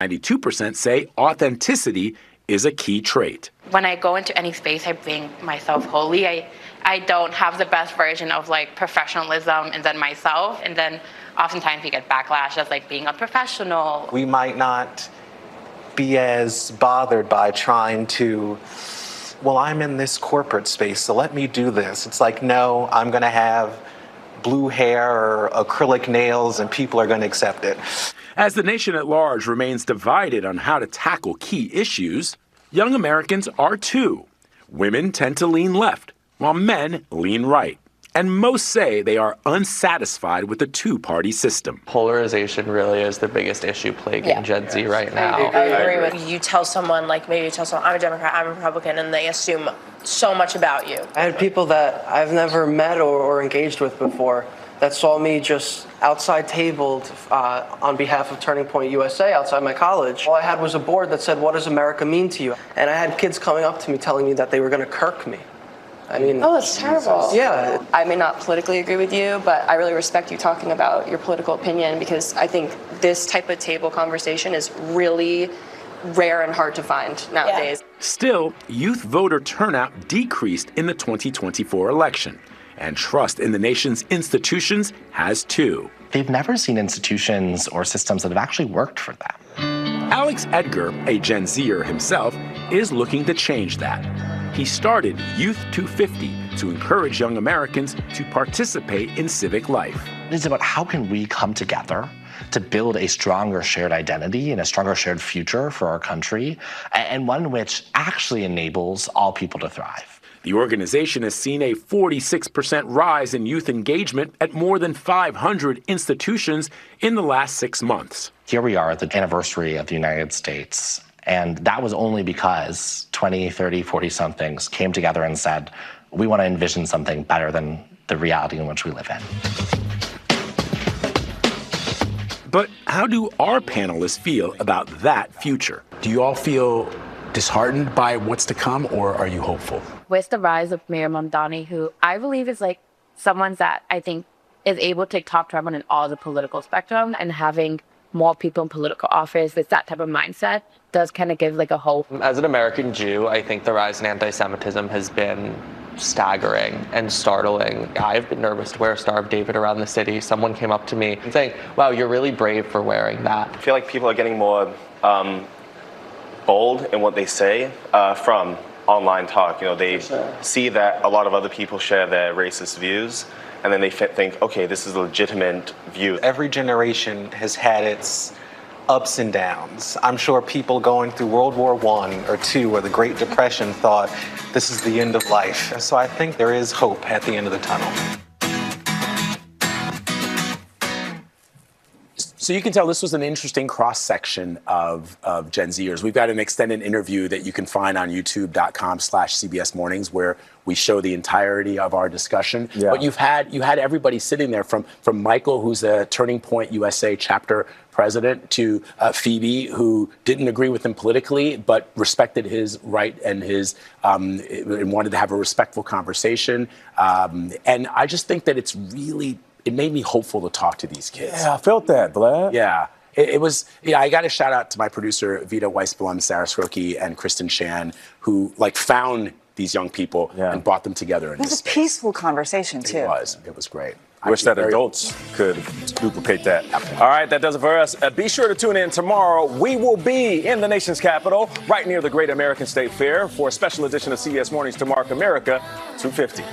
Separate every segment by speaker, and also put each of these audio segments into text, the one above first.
Speaker 1: 92% say authenticity is a key trait.
Speaker 2: When I go into any space, I bring myself wholly. I don't have the best version of like professionalism and then myself. And then oftentimes we get backlash as like being unprofessional.
Speaker 3: We might not be as bothered by trying to, well, I'm in this corporate space, so let me do this. It's like, no, I'm going to have blue hair or acrylic nails and people are going to accept it.
Speaker 1: As the nation at large remains divided on how to tackle key issues, young Americans are too. Women tend to lean left, while men lean right. And most say they are unsatisfied with the two-party system.
Speaker 4: Polarization really is the biggest issue plaguing Gen Z right now.
Speaker 5: I agree with you. Tell someone, like maybe you tell someone, I'm a Democrat, I'm a Republican, and they assume so much about you.
Speaker 6: I had people that I've never met or engaged with before that saw me just outside tabled on behalf of Turning Point USA outside my college. All I had was a board that said, what does America mean to you? And I had kids coming up to me telling me that they were going to Kirk me. I mean,
Speaker 5: oh, that's terrible.
Speaker 6: Yeah.
Speaker 7: I may not politically agree with you, but I really respect you talking about your political opinion because I think this type of table conversation is really rare and hard to find nowadays.
Speaker 1: Yeah. Still, youth voter turnout decreased in the 2024 election, and trust in the nation's institutions has too.
Speaker 8: They've never seen institutions or systems that have actually worked for them.
Speaker 1: Alex Edgar, a Gen Zer himself, is looking to change that. He started Youth 250 to encourage young Americans to participate in civic life.
Speaker 8: It's about how can we come together to build a stronger shared identity and a stronger shared future for our country, and one which actually enables all people to thrive.
Speaker 1: The organization has seen a 46% rise in youth engagement at more than 500 institutions in the last 6 months.
Speaker 8: Here we are at the anniversary of the United States, and that was only because 20, 30, 40-somethings came together and said, we want to envision something better than the reality in which we live in.
Speaker 1: But how do our panelists feel about that future?
Speaker 9: Do you all feel disheartened by what's to come, or are you hopeful?
Speaker 2: With the rise of Mayor Mamdani, who I believe is like someone that I think is able to take top term in all the political spectrum, and having more people in political office with that type of mindset does kind of give like a hope.
Speaker 4: As an American Jew, I think the rise in anti-Semitism has been staggering and startling. I've been nervous to wear a Star of David around the city. Someone came up to me and saying, wow, you're really brave for wearing that.
Speaker 10: I feel like people are getting more bold in what they say from online talk. You know, they see that a lot of other people share their racist views, and then they think, okay, this is a legitimate view.
Speaker 3: Every generation has had its ups and downs. I'm sure people going through World War I or II or the Great Depression thought this is the end of life. So I think there is hope at the end of the tunnel.
Speaker 9: So you can tell this was an interesting cross-section of Gen Zers. We've got an extended interview that you can find on youtube.com/CBS Mornings where we show the entirety of our discussion. Yeah. But you had everybody sitting there from Michael, who's a Turning Point USA chapter president, to Phoebe, who didn't agree with him politically, but respected his right and his and wanted to have a respectful conversation. And I just think that it made me hopeful to talk to these kids.
Speaker 11: Yeah, I felt that, Vlad.
Speaker 9: Yeah. It was, I got a shout out to my producer, Vita Weisblum, Sarah Skroki, and Kristen Shan, who found these young people and brought them together in this space.
Speaker 12: It was a peaceful conversation, too.
Speaker 9: It was great.
Speaker 11: I wish that adults could duplicate that. All right, that does it for us. Be sure to tune in tomorrow. We will be in the nation's capital, right near the Great American State Fair, for a special edition of CBS Mornings to mark America 250.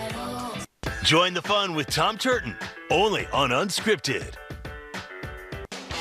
Speaker 13: Join the fun with Tom Turton, only on Unscripted.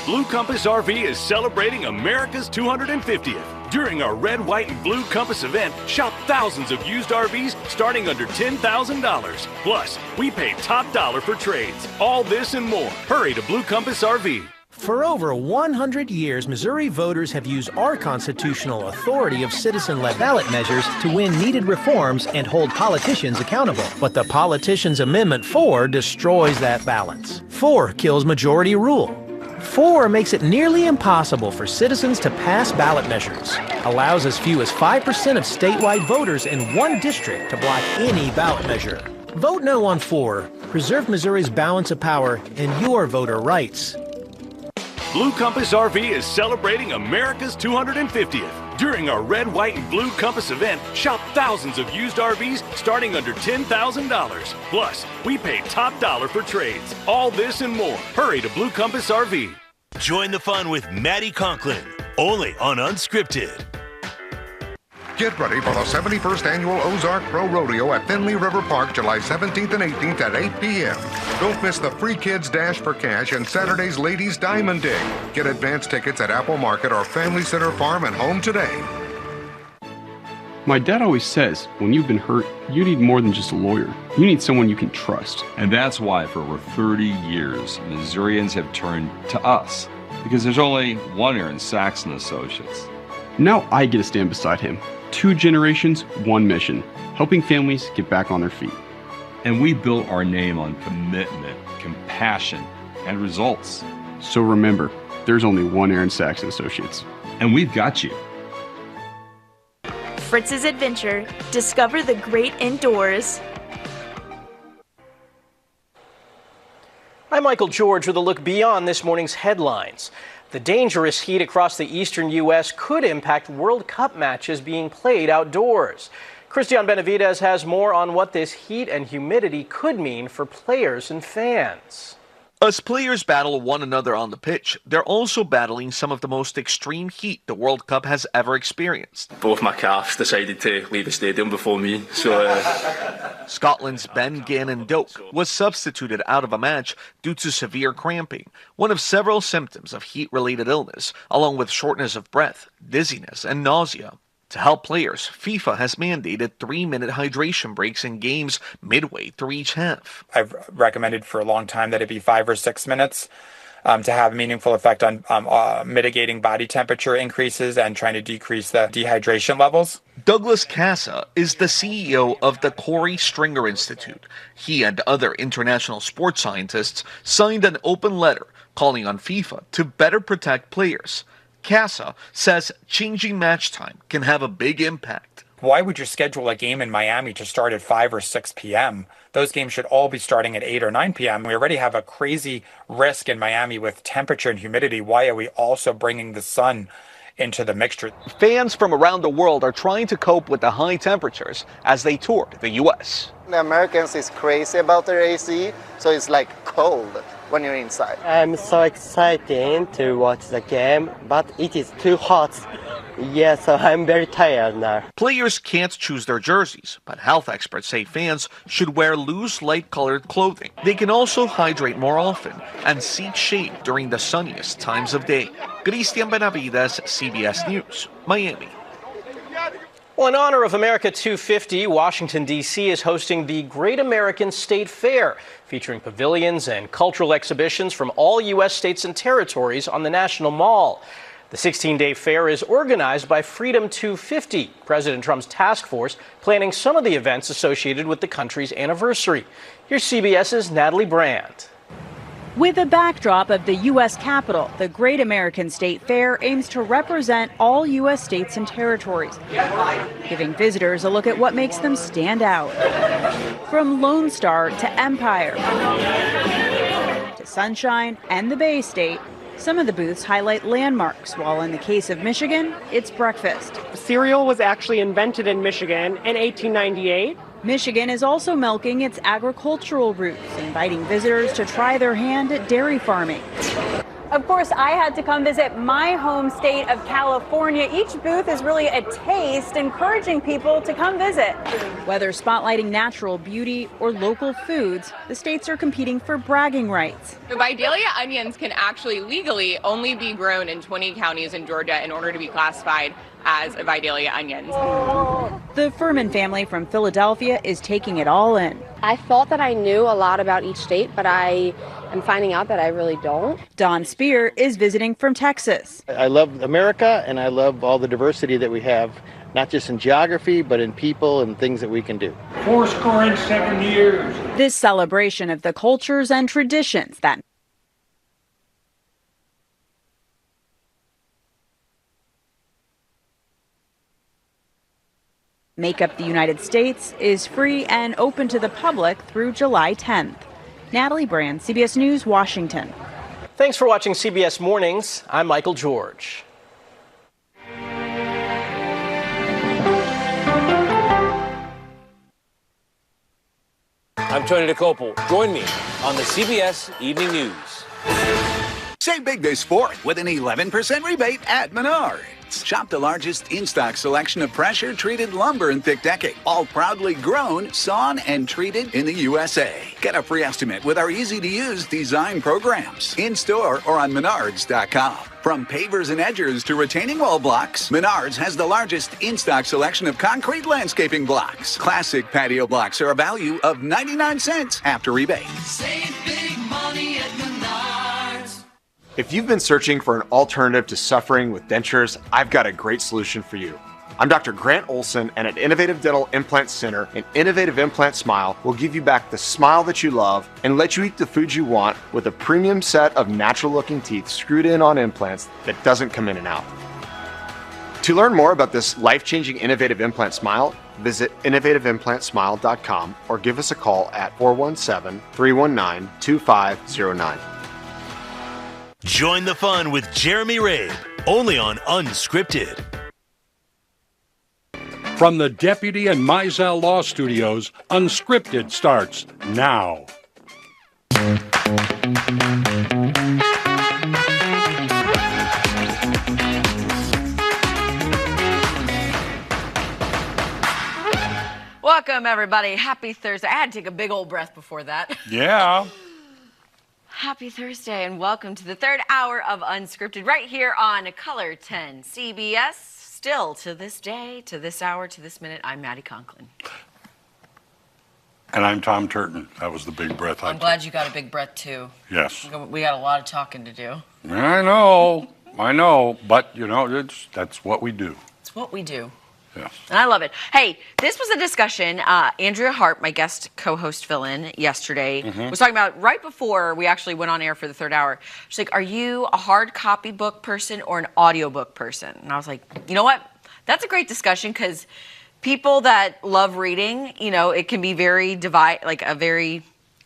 Speaker 13: Blue Compass RV is celebrating America's 250th. During our Red, White, and Blue Compass event, shop thousands of used RVs starting under $10,000. Plus, we pay top dollar for trades. All this and more. Hurry to Blue Compass RV.
Speaker 14: For over 100 years, Missouri voters have used our constitutional authority of citizen-led ballot measures to win needed reforms and hold politicians accountable. But the Politicians Amendment 4 destroys that balance. 4 kills majority rule. 4 makes it nearly impossible for citizens to pass ballot measures. Allows as few as 5% of statewide voters in one district to block any ballot measure. Vote no on 4. Preserve Missouri's balance of power and your voter rights.
Speaker 13: Blue Compass RV is celebrating America's 250th. During our Red, White, and Blue Compass event, shop thousands of used RVs starting under $10,000. Plus, we pay top dollar for trades. All this and more. Hurry to Blue Compass RV.
Speaker 12: Join the fun with Maddie Conklin, only on Unscripted.
Speaker 15: Get ready for the 71st Annual Ozark Pro Rodeo at Finley River Park, July 17th and 18th at 8 p.m. Don't miss the Free Kids Dash for Cash and Saturday's Ladies Diamond Dig. Get advance tickets at Apple Market or Family Center Farm and Home today.
Speaker 16: My dad always says, when you've been hurt, you need more than just a lawyer. You need someone you can trust.
Speaker 17: And that's why for over 30 years, Missourians have turned to us. Because there's only one Aaron Saxon Associates.
Speaker 16: Now I get to stand beside him. 2 generations, 1 mission, helping families get back on their feet.
Speaker 17: And we built our name on commitment, compassion, and results.
Speaker 16: So remember, there's only one Aaron Saxon Associates.
Speaker 17: And we've got you.
Speaker 18: Fritz's Adventure. Discover the great indoors.
Speaker 14: I'm Michael George with a look beyond this morning's headlines. The dangerous heat across the eastern U.S. could impact World Cup matches being played outdoors. Christian Benavidez has more on what this heat and humidity could mean for players and fans.
Speaker 19: As players battle one another on the pitch, they're also battling some of the most extreme heat the World Cup has ever experienced.
Speaker 20: Both my calves decided to leave the stadium before me,
Speaker 19: Scotland's Ben Gannon Doak was substituted out of a match due to severe cramping, one of several symptoms of heat-related illness, along with shortness of breath, dizziness, and nausea. To help players, FIFA has mandated 3-minute hydration breaks in games midway through each half.
Speaker 21: I've recommended for a long time that it be 5 or 6 minutes to have a meaningful effect on mitigating body temperature increases and trying to decrease the dehydration levels.
Speaker 19: Douglas Casa is the CEO of the Corey Stringer Institute. He and other international sports scientists signed an open letter calling on FIFA to better protect players. Casa says changing match time can have a big impact.
Speaker 21: Why would you schedule a game in Miami to start at 5 or 6 p.m.? Those games should all be starting at 8 or 9 p.m. We already have a crazy risk in Miami with temperature and humidity. Why are we also bringing the sun into the mixture?
Speaker 19: Fans from around the world are trying to cope with the high temperatures as they toured the U.S.
Speaker 22: The Americans is crazy about their AC, so it's like cold when you're inside.
Speaker 23: I'm so excited to watch the game, but it is too hot. Yeah, so I'm very tired now.
Speaker 19: Players can't choose their jerseys, but health experts say fans should wear loose, light-colored clothing. They can also hydrate more often and seek shade during the sunniest times of day. Christian Benavidez, CBS News, Miami.
Speaker 14: Well, in honor of America 250, Washington, D.C. is hosting the Great American State Fair, featuring pavilions and cultural exhibitions from all U.S. states and territories on the National Mall. The 16-day fair is organized by Freedom 250, President Trump's task force planning some of the events associated with the country's anniversary. Here's CBS's Natalie Brand.
Speaker 24: With a backdrop of the U.S. Capitol, the Great American State Fair aims to represent all U.S. states and territories, giving visitors a look at what makes them stand out. From Lone Star to Empire to Sunshine and the Bay State, some of the booths highlight landmarks, while in the case of Michigan, it's breakfast.
Speaker 25: Cereal was actually invented in Michigan in 1898.
Speaker 24: Michigan is also milking its agricultural roots, inviting visitors to try their hand at dairy farming.
Speaker 26: Of course, I had to come visit my home state of California. Each booth is really a taste, encouraging people to come visit.
Speaker 24: Whether spotlighting natural beauty or local foods, the states are competing for bragging rights.
Speaker 27: The Vidalia onions can actually legally only be grown in 20 counties in Georgia in order to be classified as a Vidalia onion.
Speaker 24: The Furman family from Philadelphia is taking it all in.
Speaker 28: I thought that I knew a lot about each state, but I am finding out that I really don't.
Speaker 24: Don Spear is visiting from Texas.
Speaker 29: I love America, and I love all the diversity that we have, not just in geography, but in people and things that we can do.
Speaker 24: 7 years. This celebration of the cultures and traditions that make up the United States is free and open to the public through July 10th. Natalie Brand, CBS News, Washington.
Speaker 25: Thanks for watching CBS Mornings. I'm Michael George.
Speaker 1: I'm Tony DeCopel. Join me on the CBS Evening News.
Speaker 2: Save big this Fourth with an 11% rebate at Menards. Shop the largest in-stock selection of pressure-treated lumber and thick decking, all proudly grown, sawn, and treated in the USA. Get a free estimate with our easy-to-use design programs, in-store or on Menards.com. From pavers and edgers to retaining wall blocks, Menards has the largest in-stock selection of concrete landscaping blocks. Classic patio blocks are a value of 99 cents after rebate.
Speaker 3: Save big money at Menards.
Speaker 4: If you've been searching for an alternative to suffering with dentures, I've got a great solution for you. I'm Dr. Grant Olson, and at Innovative Dental Implant Center, an Innovative Implant Smile will give you back the smile that you love and let you eat the food you want with a premium set of natural-looking teeth screwed in on implants that doesn't come in and out. To learn more about this life-changing Innovative Implant Smile, visit innovativeimplantsmile.com or give us a call at 417-319-2509.
Speaker 12: Join the fun with Jeremy Rabe, only on Unscripted.
Speaker 5: From the Deputy and Mizell Law Studios, Unscripted starts now.
Speaker 6: Welcome, everybody. Happy Thursday. I had to take a big old breath before that.
Speaker 5: Yeah.
Speaker 6: Happy Thursday, and welcome to the third hour of Unscripted right here on Color 10 CBS. Still, to this day, to this hour, to this minute, I'm Maddie Conklin.
Speaker 5: And I'm Tom Turton. That was the big breath I
Speaker 6: I'm glad you got a big breath, too.
Speaker 5: Yes.
Speaker 6: We got a lot of talking to do.
Speaker 5: I know, but, you know, that's what we do.
Speaker 6: It's what we do.
Speaker 5: Yes.
Speaker 6: And I love it. Hey, this was a discussion. Andrea Hart, my guest co-host fill-in yesterday, was talking about right before we actually went on air for the third hour. She's like, are you a hard copy book person or an audiobook person? And I was like, you know what? That's a great discussion because people that love reading, you know, it can be very a very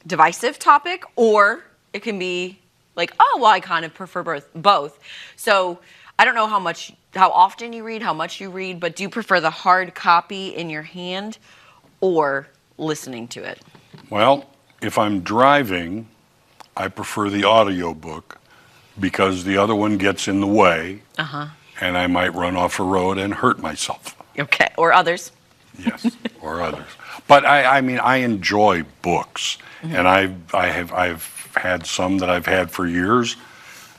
Speaker 6: divisive topic, or it can be like, oh, well, I kind of prefer both. So I don't know how often you read, how much you read, but do you prefer the hard copy in your hand or listening to it?
Speaker 5: Well, if I'm driving, I prefer the audiobook because the other one gets in the way and I might run off a road and hurt myself.
Speaker 6: Okay, or others.
Speaker 5: Yes, or others. But I mean, I enjoy books, and I've had some that I've had for years,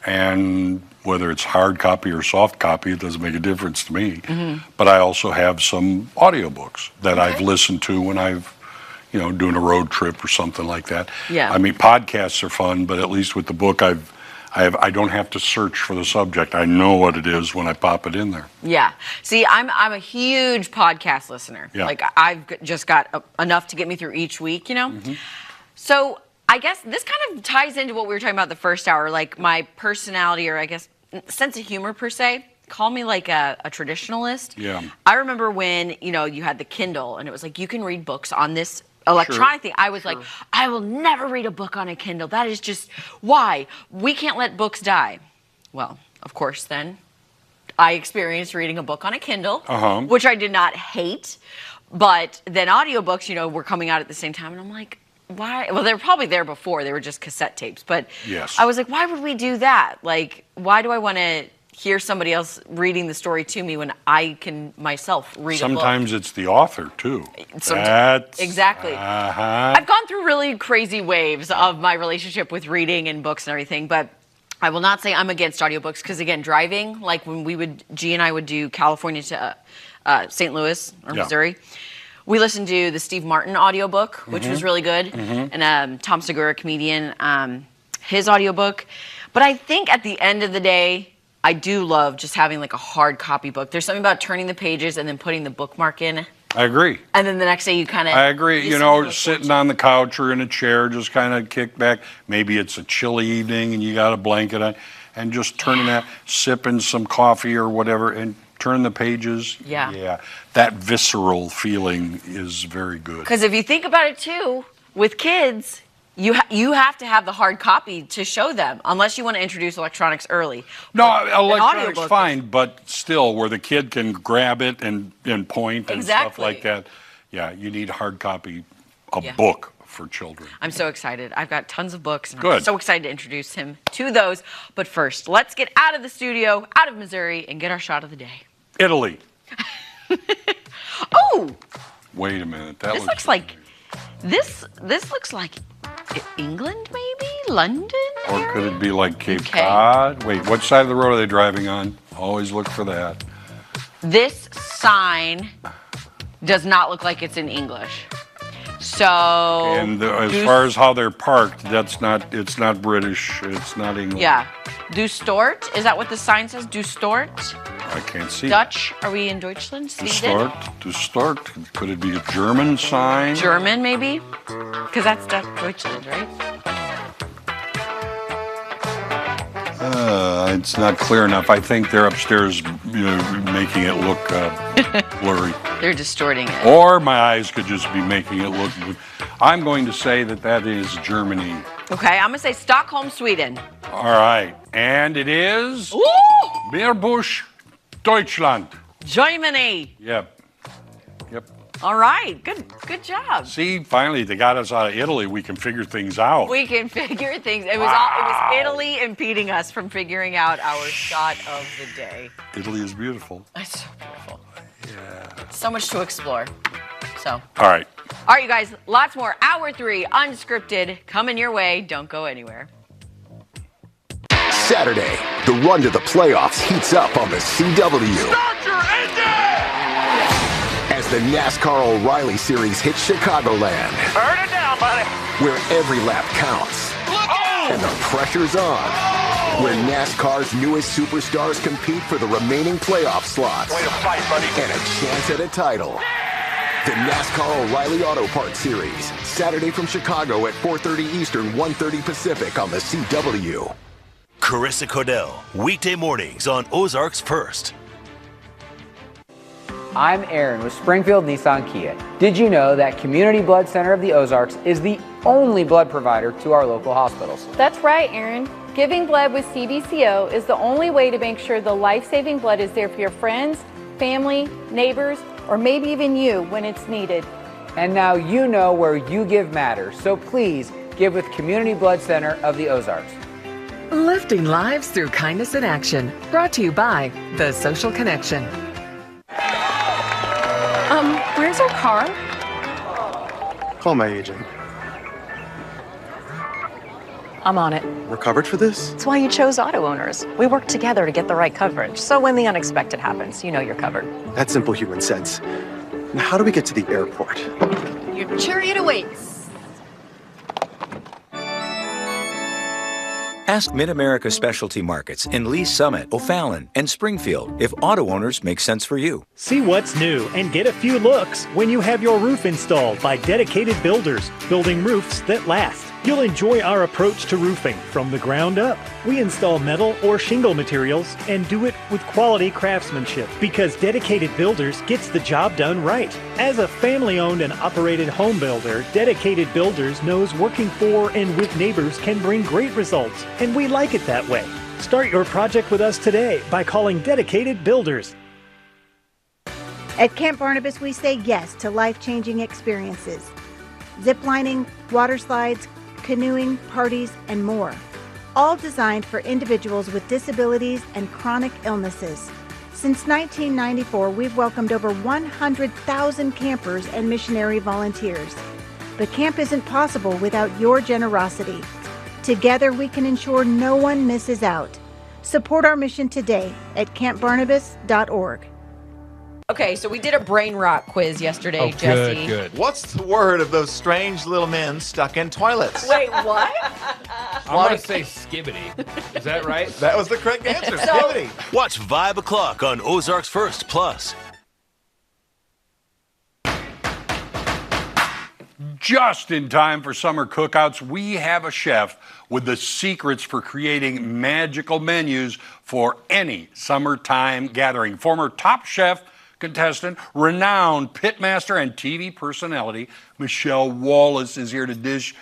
Speaker 5: and whether it's hard copy or soft copy, it doesn't make a difference to me. But I also have some audiobooks that I've listened to when I've, you know, doing a road trip or something like that.
Speaker 6: Yeah.
Speaker 5: I mean, podcasts are fun, but at least with the book, I don't have to search for the subject. I know what it is when I pop it in there.
Speaker 6: Yeah. See, I'm a huge podcast listener.
Speaker 5: Yeah.
Speaker 6: Like I've just got enough to get me through each week, you know? So I guess this kind of ties into what we were talking about the first hour, like my personality, or I guess sense of humor per se. Call me like a traditionalist.
Speaker 5: Yeah.
Speaker 6: I remember when, you know, you had the Kindle and it was like you can read books on this electronic thing. I was like, I will never read a book on a Kindle. That is just why we can't let books die. Well, of course, then I experienced reading a book on a Kindle, which I did not hate. But then audiobooks, you know, were coming out at the same time, and I'm like, why? Well, they were probably there before. They were just cassette tapes. But I was like, why would we do that? Like, why do I want to hear somebody else reading the story to me when I can myself read a book?
Speaker 5: Sometimes it's the author, too.
Speaker 6: Exactly. I've gone through really crazy waves of my relationship with reading and books and everything, but I will not say I'm against audiobooks because, again, driving, like when G and I would do California to St. Louis or Missouri, we listened to the Steve Martin audiobook, which was really good, and Tom Segura, comedian, his audiobook. But I think at the end of the day, I do love just having like a hard copy book. There's something about turning the pages and then putting the bookmark in.
Speaker 5: I agree.
Speaker 6: And then the next day you kind of...
Speaker 5: I agree. You know, sitting on the couch or in a chair, just kind of kick back. Maybe it's a chilly evening and you got a blanket on, and just turning that, sipping some coffee or whatever, and turn the pages. Yeah. That visceral feeling is very good.
Speaker 6: Because if you think about it too, with kids, You have to have the hard copy to show them, unless you want to introduce electronics early.
Speaker 5: No,
Speaker 6: But an
Speaker 5: electronics
Speaker 6: audiobook
Speaker 5: fine, but still, where the kid can grab it and point and stuff
Speaker 6: Exactly.
Speaker 5: like that. Yeah, you need hard copy, a
Speaker 6: Yeah.
Speaker 5: book for children.
Speaker 6: I'm so excited. I've got tons of books, and I'm
Speaker 5: Good.
Speaker 6: so excited to introduce him to those. But first, let's get out of the studio, out of Missouri, and get our shot of the day.
Speaker 5: Italy.
Speaker 6: Oh,
Speaker 5: Wait a minute.
Speaker 6: this looks like this looks like England, maybe London.
Speaker 5: Or could it be like Cape
Speaker 6: Okay.
Speaker 5: Cod? Wait, what side of the road are they driving on? Always look for that.
Speaker 6: This sign does not look like it's in English. So,
Speaker 5: And as far as how they're parked, it's not British, it's not English.
Speaker 6: yeah, Du Stort, is that what the sign says? Du Stort?
Speaker 5: I can't see.
Speaker 6: Dutch? Are we in Deutschland? Sweden?
Speaker 5: To start. Could it be a German sign?
Speaker 6: German, maybe? Because that's Deutschland, right?
Speaker 5: It's not clear enough. I think they're upstairs making it look blurry.
Speaker 6: They're distorting it.
Speaker 5: Or my eyes could just be making it look. I'm going to say that is Germany.
Speaker 6: Okay, I'm going to say Stockholm, Sweden.
Speaker 5: All right. And it is
Speaker 6: Ooh!
Speaker 5: Meerbusch, Deutschland.
Speaker 6: Germany.
Speaker 5: Yep.
Speaker 6: All right, good job.
Speaker 5: See, finally, they got us out of Italy. We can figure things out.
Speaker 6: We can figure things. It was Italy impeding us from figuring out our shot of the day.
Speaker 5: Italy is beautiful.
Speaker 6: It's so beautiful. Yeah. So much to explore. So.
Speaker 5: All right.
Speaker 6: All right, you guys, lots more. Hour 3, unscripted, coming your way. Don't go anywhere.
Speaker 7: Saturday, the run to the playoffs heats up on the CW.
Speaker 3: Start your engine!
Speaker 7: As the NASCAR O'Reilly Series hits Chicagoland,
Speaker 3: Turn it down, buddy.
Speaker 7: where every lap counts and the pressure's on, where NASCAR's newest superstars compete for the remaining playoff slots
Speaker 3: Way to fight, buddy.
Speaker 7: and a chance at a title. The NASCAR O'Reilly Auto Parts Series, Saturday from Chicago at 4:30 Eastern, 1:30 Pacific on the CW.
Speaker 12: Carissa Cordell, weekday mornings on Ozarks First.
Speaker 8: I'm Aaron with Springfield Nissan Kia. Did you know that Community Blood Center of the Ozarks is the only blood provider to our local hospitals?
Speaker 9: That's right, Aaron. Giving blood with CBCO is the only way to make sure the life-saving blood is there for your friends, family, neighbors, or maybe even you when it's needed.
Speaker 8: And now you know where you give matters, so please give with Community Blood Center of the Ozarks.
Speaker 10: Lifting lives through kindness in action. Brought to you by The Social Connection.
Speaker 9: Where's our car?
Speaker 11: Call my agent.
Speaker 13: I'm on it.
Speaker 11: We're covered for this?
Speaker 13: That's why you chose Auto Owners. We work together to get the right coverage. So when the unexpected happens, you know you're covered.
Speaker 11: That's simple human sense. Now, how do we get to the airport?
Speaker 13: Your chariot awaits.
Speaker 15: Ask Mid-America Specialty Markets in Lee Summit, O'Fallon, and Springfield if auto owners make sense for you.
Speaker 16: See what's new and get a few looks when you have your roof installed by dedicated builders, building roofs that last. You'll enjoy our approach to roofing from the ground up. We install metal or shingle materials and do it with quality craftsmanship because Dedicated Builders gets the job done right. As a family-owned and operated home builder, Dedicated Builders knows working for and with neighbors can bring great results, and we like it that way. Start your project with us today by calling Dedicated Builders.
Speaker 17: At Camp Barnabas, we say yes to life-changing experiences. Ziplining, water slides, canoeing, parties, and more. All designed for individuals with disabilities and chronic illnesses. Since 1994, we've welcomed over 100,000 campers and missionary volunteers. But camp isn't possible without your generosity. Together, we can ensure no one misses out. Support our mission today at campbarnabas.org.
Speaker 6: Okay, so we did a brain rot quiz yesterday, Jesse.
Speaker 30: Good. What's the word of those strange little men stuck in toilets?
Speaker 6: Wait, what?
Speaker 1: I'm going to say skibbity. Is that right?
Speaker 30: That was the correct answer. Skibbity.
Speaker 12: Watch 5 o'clock on Ozarks First Plus.
Speaker 5: Just in time for summer cookouts, we have a chef with the secrets for creating magical menus for any summertime gathering. Former Top Chef contestant, renowned pitmaster, and TV personality Michelle Wallace is here to dish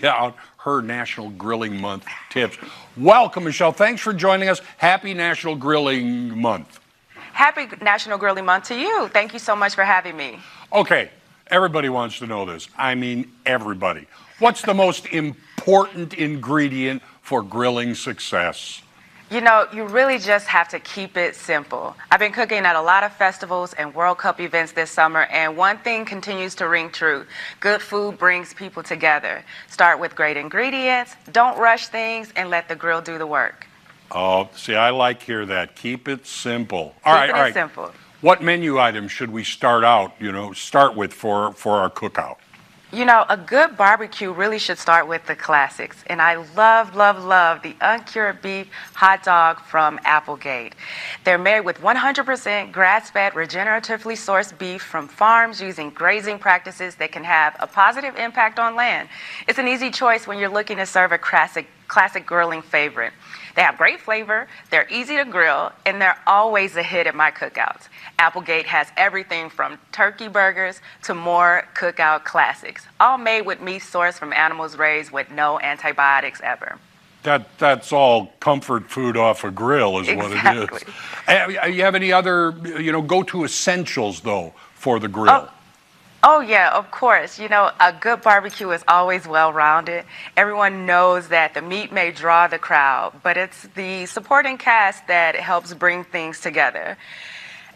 Speaker 5: out her National Grilling Month tips. Welcome, Michelle. Thanks for joining us. Happy National Grilling Month.
Speaker 14: Happy National Grilling Month to you. Thank you so much for having me.
Speaker 5: Okay, everybody wants to know this. I mean, everybody. What's the most important ingredient for grilling success?
Speaker 14: You know, you really just have to keep it simple. I've been cooking at a lot of festivals and World Cup events this summer, and one thing continues to ring true. Good food brings people together. Start with great ingredients, don't rush things, and let the grill do the work.
Speaker 5: Oh, see, I like to hear that. Keep it simple. All right.
Speaker 14: Simple.
Speaker 5: What menu items should we start with for our cookout?
Speaker 14: You know, a good barbecue really should start with the classics. And I love, love, love the uncured beef hot dog from Applegate. They're made with 100% grass-fed, regeneratively sourced beef from farms using grazing practices that can have a positive impact on land. It's an easy choice when you're looking to serve a classic grilling favorite. They have great flavor, they're easy to grill, and they're always a hit at my cookouts. Applegate has everything from turkey burgers to more cookout classics, all made with meat sourced from animals raised with no antibiotics ever.
Speaker 5: That's all comfort food off a grill is what it is. You have any other, go-to essentials, though, for the grill?
Speaker 14: Oh, yeah, of course. You know, a good barbecue is always well-rounded. Everyone knows that the meat may draw the crowd, but it's the supporting cast that helps bring things together.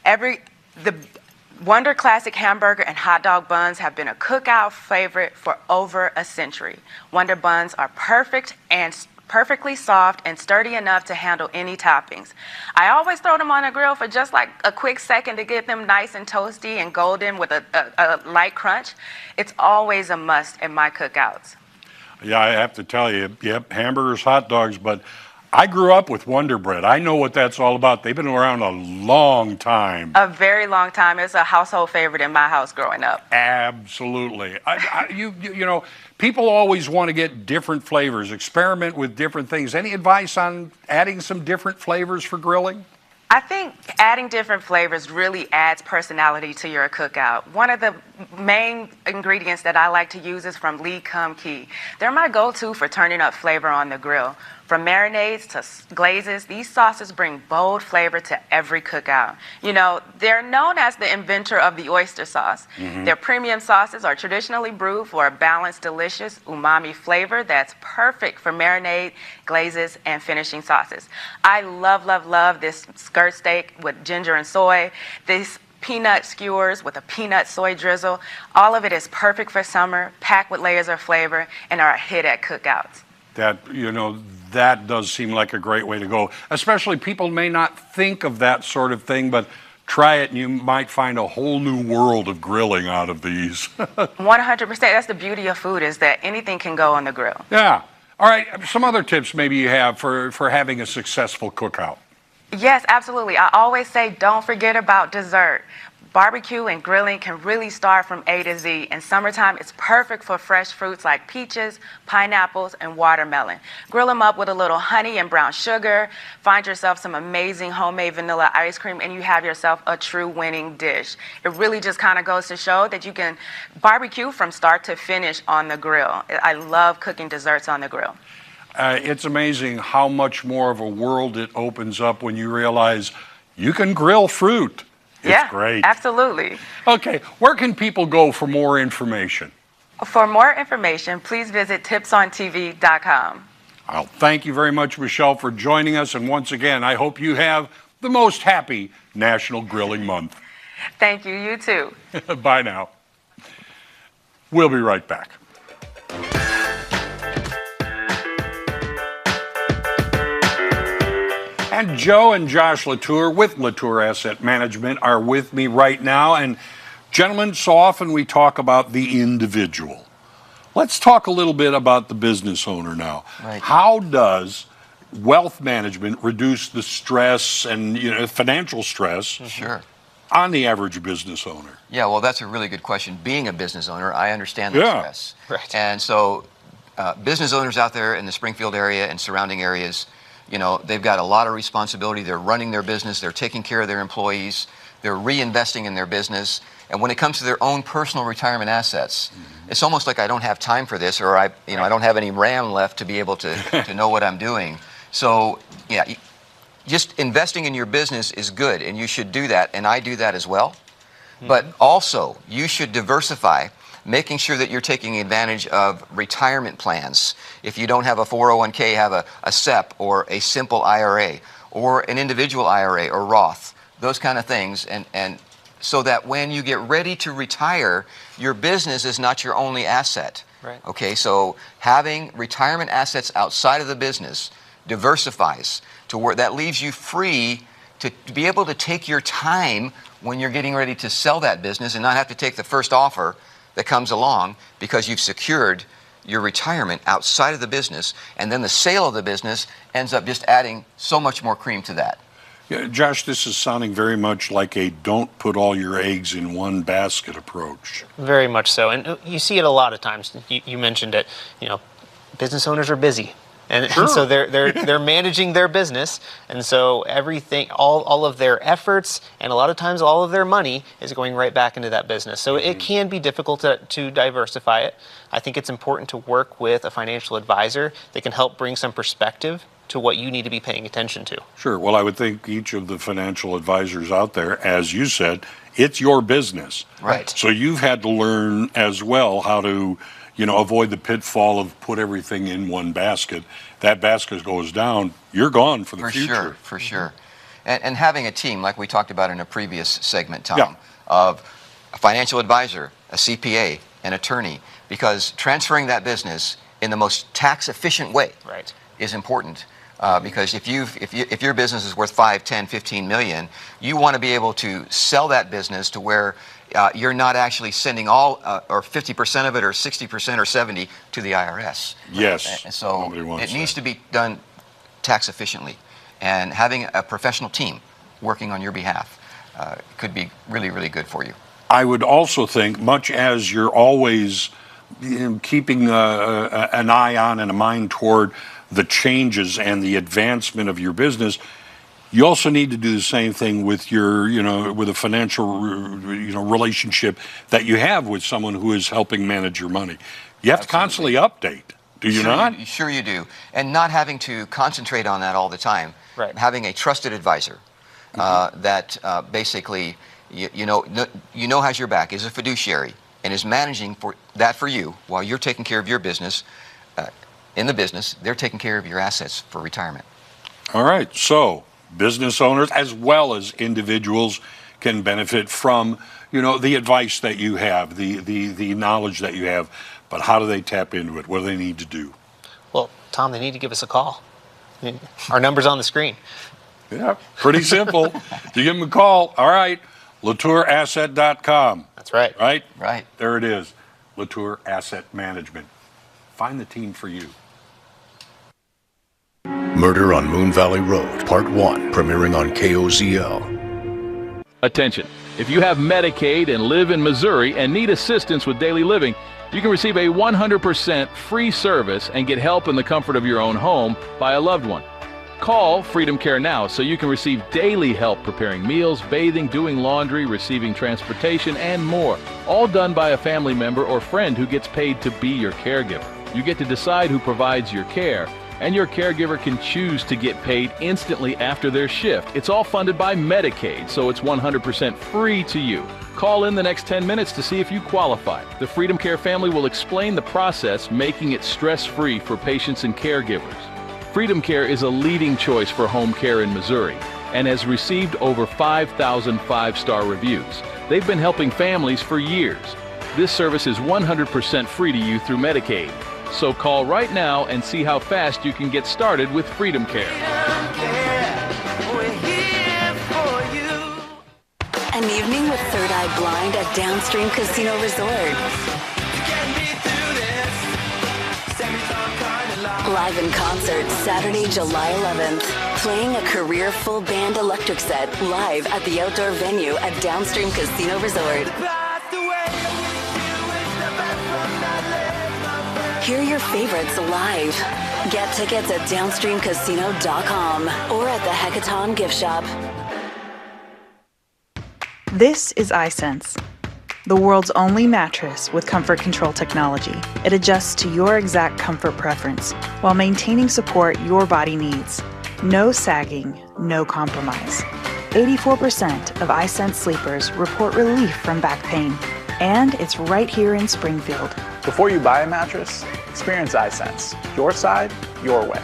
Speaker 14: The Wonder Classic hamburger and hot dog buns have been a cookout favorite for over a century. Wonder buns are perfectly soft and sturdy enough to handle any toppings. I always throw them on a grill for just like a quick second to get them nice and toasty and golden with a light crunch. It's always a must in my cookouts.
Speaker 5: Yeah, I have to tell you, yep, hamburgers, hot dogs, but I grew up with Wonder Bread. I know what that's all about. They've been around a long time.
Speaker 14: A very long time. It's a household favorite in my house growing up.
Speaker 5: Absolutely. People always want to get different flavors, experiment with different things. Any advice on adding some different flavors for grilling?
Speaker 14: I think adding different flavors really adds personality to your cookout. One of the main ingredients that I like to use is from Lee Kum Kee. They're my go-to for turning up flavor on the grill. From marinades to glazes, these sauces bring bold flavor to every cookout. You know, they're known as the inventor of the oyster sauce. Their premium sauces are traditionally brewed for a balanced, delicious umami flavor that's perfect for marinade, glazes, and finishing sauces. I love, love, love this skirt steak with ginger and soy. This peanut skewers with a peanut soy drizzle. All of it is perfect for summer, packed with layers of flavor, and are a hit at cookouts.
Speaker 5: That does seem like a great way to go. Especially people may not think of that sort of thing, but try it and you might find a whole new world of grilling out of these.
Speaker 14: 100%. That's the beauty of food, is that anything can go on the grill.
Speaker 5: Yeah. All right. Some other tips maybe you have for having a successful cookout.
Speaker 14: Yes, absolutely. I always say don't forget about dessert. Barbecue and grilling can really start from A to Z. In summertime, it's perfect for fresh fruits like peaches, pineapples, and watermelon. Grill them up with a little honey and brown sugar. Find yourself some amazing homemade vanilla ice cream, and you have yourself a true winning dish. It really just kind of goes to show that you can barbecue from start to finish on the grill. I love cooking desserts on the grill.
Speaker 5: It's amazing how much more of a world it opens up when you realize you can grill fruit. It's great.
Speaker 14: Absolutely.
Speaker 5: Okay, where can people go for more information?
Speaker 14: For more information, please visit tipsontv.com.
Speaker 5: Well, thank you very much, Michelle, for joining us. And once again, I hope you have the most happy National Grilling Month.
Speaker 14: Thank you. You too.
Speaker 5: Bye now. We'll be right back. And Joe and Josh Latour with Latour Asset Management are with me right now. And gentlemen, so often we talk about the individual. Let's talk a little bit about the business owner now. Right. How does wealth management reduce the stress and financial stress on the average business owner?
Speaker 18: Yeah, well, that's a really good question. Being a business owner, I understand the stress. Right. And so business owners out there in the Springfield area and surrounding areas, they've got a lot of responsibility. They're running their business. They're taking care of their employees. They're reinvesting in their business. And when it comes to their own personal retirement assets, it's almost like I don't have time for this, or I don't have any RAM left to be able to know what I'm doing. So, yeah, just investing in your business is good, and you should do that, and I do that as well. But also, you should diversify, making sure that you're taking advantage of retirement plans. If you don't have a 401k, have a SEP or a simple IRA or an individual IRA or Roth, those kind of things, and so that when you get ready to retire, your business is not your only asset.
Speaker 19: Right.
Speaker 18: Okay, so having retirement assets outside of the business diversifies to where that leaves you free to be able to take your time when you're getting ready to sell that business and not have to take the first offer that comes along, because you've secured your retirement outside of the business, and then the sale of the business ends up just adding so much more cream to that.
Speaker 5: Yeah, Josh, this is sounding very much like a don't put all your eggs in one basket approach.
Speaker 19: Very much so. And you see it a lot of times. You mentioned it. Business owners are busy. And so they're managing their business, and so everything, all of their efforts, and a lot of times all of their money is going right back into that business. So it can be difficult to diversify it. I think it's important to work with a financial advisor that can help bring some perspective to what you need to be paying attention to.
Speaker 5: Sure. Well, I would think each of the financial advisors out there, as you said, it's your business.
Speaker 18: Right.
Speaker 5: So you've had to learn as well how to avoid the pitfall of put everything in one basket. That basket goes down, you're gone for the future.
Speaker 18: For sure. And having a team, like we talked about in a previous segment, Tom, of a financial advisor, a CPA, an attorney, because transferring that business in the most tax efficient way is important. Because if your business is worth 5, 10, 15 million, you want to be able to sell that business to where you're not actually sending all or 50% of it or 60% or 70% to the IRS.
Speaker 5: Yes.
Speaker 18: And so it needs to be done tax efficiently, and having a professional team working on your behalf could be really, really good for you.
Speaker 5: I would also think, much as you're always keeping an eye on and a mind toward the changes and the advancement of your business, you also need to do the same thing with your, with a financial, relationship that you have with someone who is helping manage your money. You have to constantly update, do you not?
Speaker 18: Sure you do. And not having to concentrate on that all the time.
Speaker 19: Right.
Speaker 18: Having a trusted advisor that basically, has your back, is a fiduciary, and is managing for you while you're taking care of your business. In the business, they're taking care of your assets for retirement.
Speaker 5: All right. So business owners as well as individuals can benefit from, the advice that you have, the knowledge that you have. But how do they tap into it? What do they need to do?
Speaker 19: Well, Tom, they need to give us a call. Our number's on the screen.
Speaker 5: Yeah, pretty simple. You give them a call. All right. LatourAsset.com.
Speaker 19: That's right.
Speaker 18: Right.
Speaker 5: There it is. Latour Asset Management. Find the team for you.
Speaker 7: Murder on Moon Valley Road, Part 1, premiering on KOZL.
Speaker 20: Attention. If you have Medicaid and live in Missouri and need assistance with daily living, you can receive a 100% free service and get help in the comfort of your own home by a loved one. Call Freedom Care now so you can receive daily help preparing meals, bathing, doing laundry, receiving transportation, and more. All done by a family member or friend who gets paid to be your caregiver. You get to decide who provides your care, and your caregiver can choose to get paid instantly after their shift. It's all funded by Medicaid, so it's 100% free to you. Call in the next 10 minutes to see if you qualify. The Freedom Care family will explain the process, making it stress-free for patients and caregivers. Freedom Care is a leading choice for home care in Missouri and has received over 5,000 five-star reviews. They've been helping families for years. This service is 100% free to you through Medicaid. So call right now and see how fast you can get started with Freedom Care.
Speaker 21: An evening with Third Eye Blind at Downstream Casino Resort. Live in concert Saturday, July 11th. Playing a career full band electric set live at the outdoor venue at Downstream Casino Resort. Hear your favorites live. Get tickets at downstreamcasino.com or at the Hackathon gift shop.
Speaker 2: This is iSense, the world's only mattress with comfort control technology. It adjusts to your exact comfort preference while maintaining support your body needs. No sagging, no compromise. 84% of iSense sleepers report relief from back pain, and it's right here in Springfield.
Speaker 4: Before you buy a mattress, experience iSense. Your side, your way.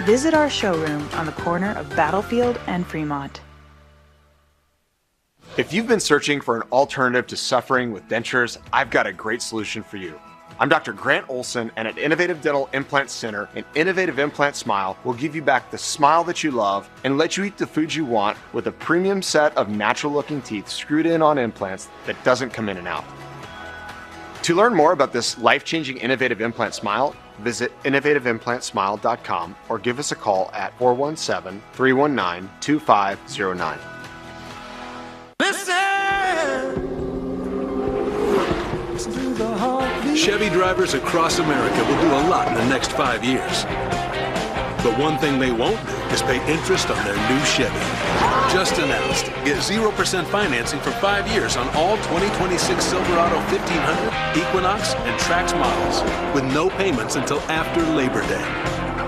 Speaker 2: Visit our showroom on the corner of Battlefield and Fremont.
Speaker 11: If you've been searching for an alternative to suffering with dentures, I've got a great solution for you. I'm Dr. Grant Olson, and at Innovative Dental Implant Center, an Innovative Implant Smile will give you back the smile that you love and let you eat the foods you want with a premium set of natural-looking teeth screwed in on implants that doesn't come in and out. To learn more about this life-changing Innovative Implant Smile, visit innovativeimplantsmile.com or give us a call at 417-319-2509.
Speaker 22: Chevy drivers across America will do a lot in the next 5 years. But one thing they won't do is pay interest on their new Chevy. Just announced, get 0% financing for 5 years on all 2026 Silverado 1500, Equinox, and Trax models, with no payments until after Labor Day.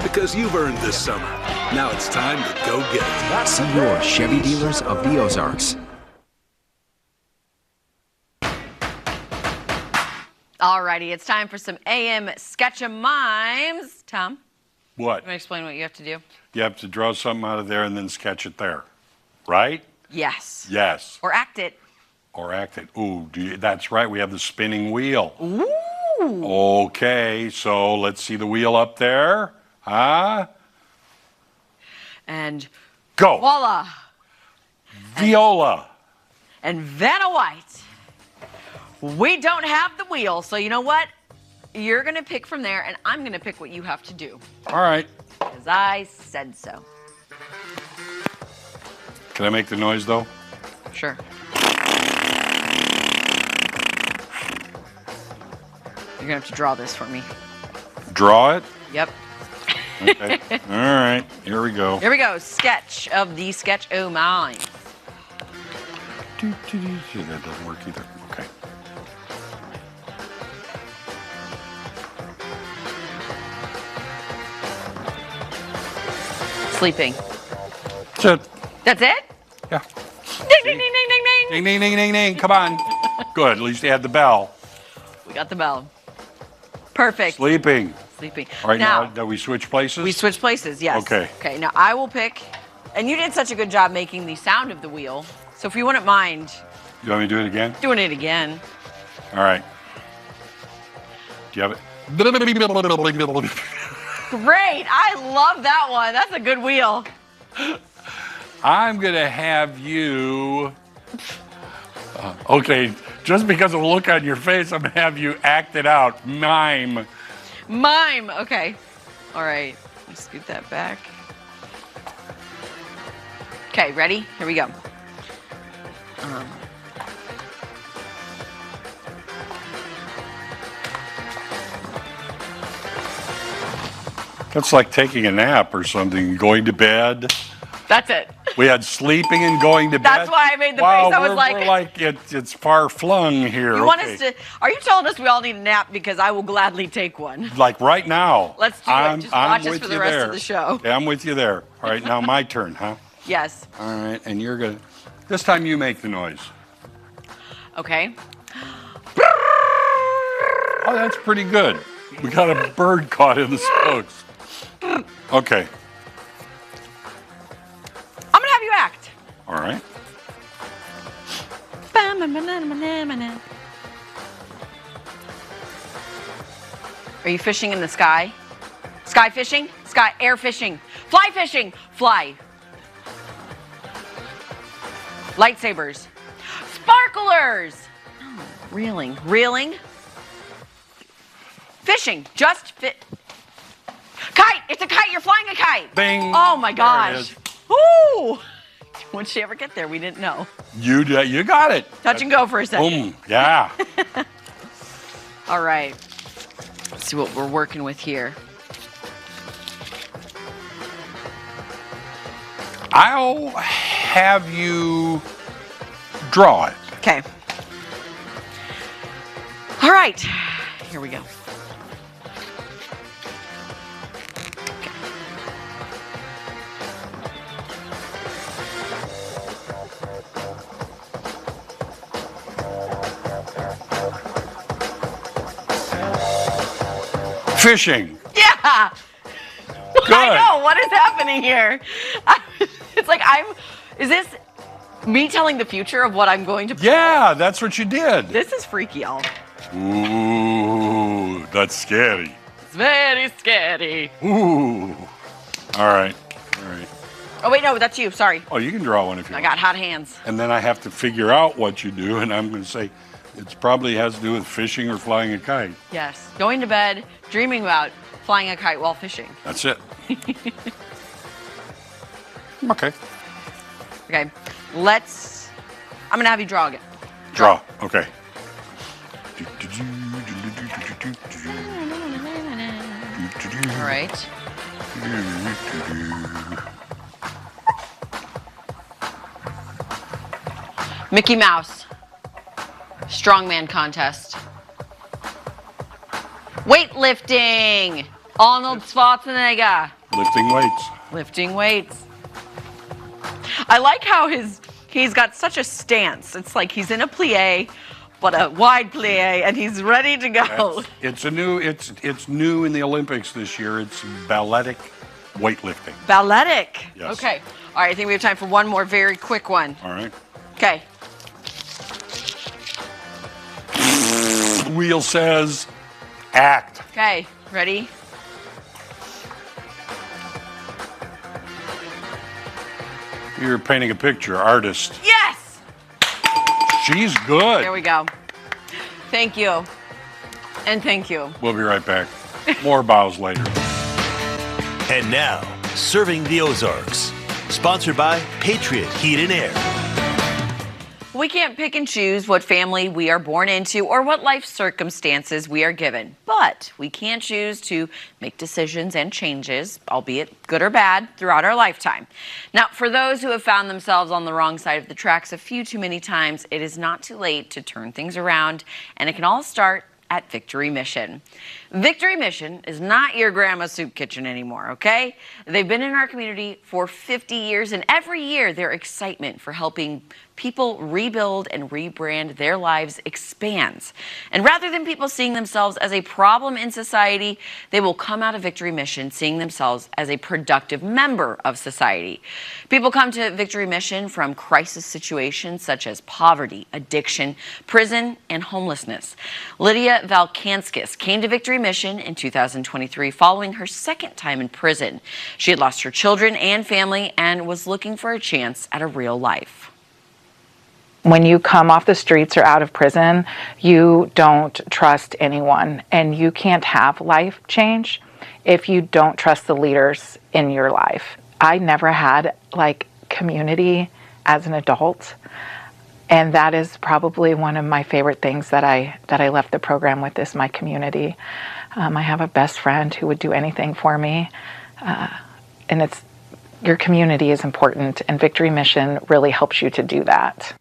Speaker 22: Because you've earned this summer. Now it's time to go get it.
Speaker 23: See your Chevy dealers of the Ozarks.
Speaker 6: Alrighty, it's time for some AM Sketch-A-Mimes. Tom?
Speaker 5: What?
Speaker 6: You want to explain what you have to do?
Speaker 5: You have to draw something out of there and then sketch it there, right?
Speaker 6: Yes.
Speaker 5: Yes.
Speaker 6: Or act it.
Speaker 5: Or act it. Ooh, that's right. We have the spinning wheel.
Speaker 6: Ooh.
Speaker 5: Okay, so let's see the wheel up there. Huh?
Speaker 6: And
Speaker 5: go.
Speaker 6: Voila.
Speaker 5: Viola.
Speaker 6: And Vanna White. We don't have the wheel, so you know what? You're going to pick from there, and I'm going to pick what you have to do.
Speaker 5: All right.
Speaker 6: Because I said so.
Speaker 5: Can I make the noise, though?
Speaker 6: Sure. You're going to have to draw this for me.
Speaker 5: Draw it?
Speaker 6: Yep.
Speaker 5: Okay. All right. Here we go.
Speaker 6: Here we go. Sketch of the Sketch-O-Mime.
Speaker 5: That doesn't work either. Okay.
Speaker 6: Sleeping.
Speaker 5: That's it.
Speaker 6: That's it?
Speaker 5: Yeah.
Speaker 6: Ding, ding, ding, ding, ding, ding.
Speaker 5: Ding, ding, ding, ding, ding. Come on. Good. At least you had the bell.
Speaker 6: We got the bell. Perfect.
Speaker 5: Sleeping.
Speaker 6: Sleeping.
Speaker 5: All right, now do we switch places?
Speaker 6: We switch places, yes.
Speaker 5: Okay.
Speaker 6: Okay, now I will pick, and you did such a good job making the sound of the wheel, so if you wouldn't mind
Speaker 5: You want me to do it again?
Speaker 6: doing it again.
Speaker 5: All right. Do you have it?
Speaker 6: Great. I love that one. That's a good wheel.
Speaker 5: I'm going to have you... okay, just because of the look on your face, I'm going to have you act it out. Mime.
Speaker 6: Mime. Okay. All right. Let's scoot that back. Okay, ready? Here we go.
Speaker 5: That's like taking a nap or something, going to bed.
Speaker 6: That's it.
Speaker 5: We had sleeping and going to bed.
Speaker 6: That's why I made the
Speaker 5: wow,
Speaker 6: face. I was
Speaker 5: we're
Speaker 6: like,
Speaker 5: like it's far flung here.
Speaker 6: You want us to? Are you telling us we all need a nap? Because I will gladly take one.
Speaker 5: Like right now.
Speaker 6: Let's do it. Just watch us for the rest of the show.
Speaker 5: Yeah, I'm with you there. All right, now my turn, huh?
Speaker 6: Yes.
Speaker 5: All right, and you're gonna. This time you make the noise.
Speaker 6: Okay.
Speaker 5: Oh, that's pretty good. We got a bird caught in the spokes. Okay.
Speaker 6: I'm gonna have you act.
Speaker 5: All right.
Speaker 6: Are you fishing in the sky? Sky fishing? Sky air fishing. Fly fishing. Fly. Lightsabers. Sparklers. Oh, reeling. Reeling. Fishing. Just fit. Kite. It's a kite. You're flying a kite.
Speaker 5: Bing.
Speaker 6: Oh my gosh. Woo. Once she ever get there, we didn't know.
Speaker 5: You got it.
Speaker 6: Touch and go for a second.
Speaker 5: Boom. Yeah.
Speaker 6: All right. Let's see what we're working with here.
Speaker 5: I'll have you draw it.
Speaker 6: Okay. All right. Here we go.
Speaker 5: Fishing.
Speaker 6: Yeah.
Speaker 5: Good.
Speaker 6: I know. What is happening here? It's like is this me telling the future of what I'm going to pull?
Speaker 5: Yeah, that's what you did.
Speaker 6: This is freaky, y'all.
Speaker 5: Ooh, that's scary.
Speaker 6: It's very scary.
Speaker 5: Ooh. All right. All right.
Speaker 6: Oh, wait, no, that's you. Sorry.
Speaker 5: Oh, you can draw one if you
Speaker 6: I
Speaker 5: want.
Speaker 6: got hot hands.
Speaker 5: And then I have to figure out what you do, and I'm going to say it probably has to do with fishing or flying a kite.
Speaker 6: Yes. Going to bed, dreaming about flying a kite while fishing.
Speaker 5: That's it. Okay.
Speaker 6: Okay. I'm going to have you draw again.
Speaker 5: Draw. Okay.
Speaker 6: All right. Mickey Mouse. Strongman contest. Weightlifting. Arnold Schwarzenegger.
Speaker 5: Lifting weights.
Speaker 6: Lifting weights. I like how he's got such a stance. It's like he's in a plie, but a wide plie, and he's ready to go.
Speaker 5: It's new in the Olympics this year. It's balletic weightlifting.
Speaker 6: Balletic.
Speaker 5: Yes.
Speaker 6: Okay. All right, I think we have time for one more very quick one.
Speaker 5: All right.
Speaker 6: Okay.
Speaker 5: Wheel says act.
Speaker 6: Okay, ready?
Speaker 5: You're painting a picture, artist.
Speaker 6: Yes!
Speaker 5: She's good.
Speaker 6: There we go. Thank you. And thank you.
Speaker 5: We'll be right back. More bows later.
Speaker 12: And now, serving the Ozarks. Sponsored by Patriot Heat and Air.
Speaker 6: We can't pick and choose what family we are born into or what life circumstances we are given, but we can choose to make decisions and changes, albeit good or bad, throughout our lifetime. Now, for those who have found themselves on the wrong side of the tracks a few too many times, it is not too late to turn things around, and it can all start at Victory Mission. Victory Mission is not your grandma's soup kitchen anymore, okay? They've been in our community for 50 years, and every year their excitement for helping people rebuild and rebrand their lives expands. And rather than people seeing themselves as a problem in society, they will come out of Victory Mission seeing themselves as a productive member of society. People come to Victory Mission from crisis situations such as poverty, addiction, prison, and homelessness. Lydia Valkanskis came to Victory Mission in 2023 following her second time in prison. She had lost her children and family and was looking for a chance at a real life.
Speaker 3: When you come off the streets or out of prison, you don't trust anyone, and you can't have life change if you don't trust the leaders in your life. I never had community as an adult, and that is probably one of my favorite things that I left the program with is my community. I have a best friend who would do anything for me, and your community is important, and Victory Mission really helps you to do that.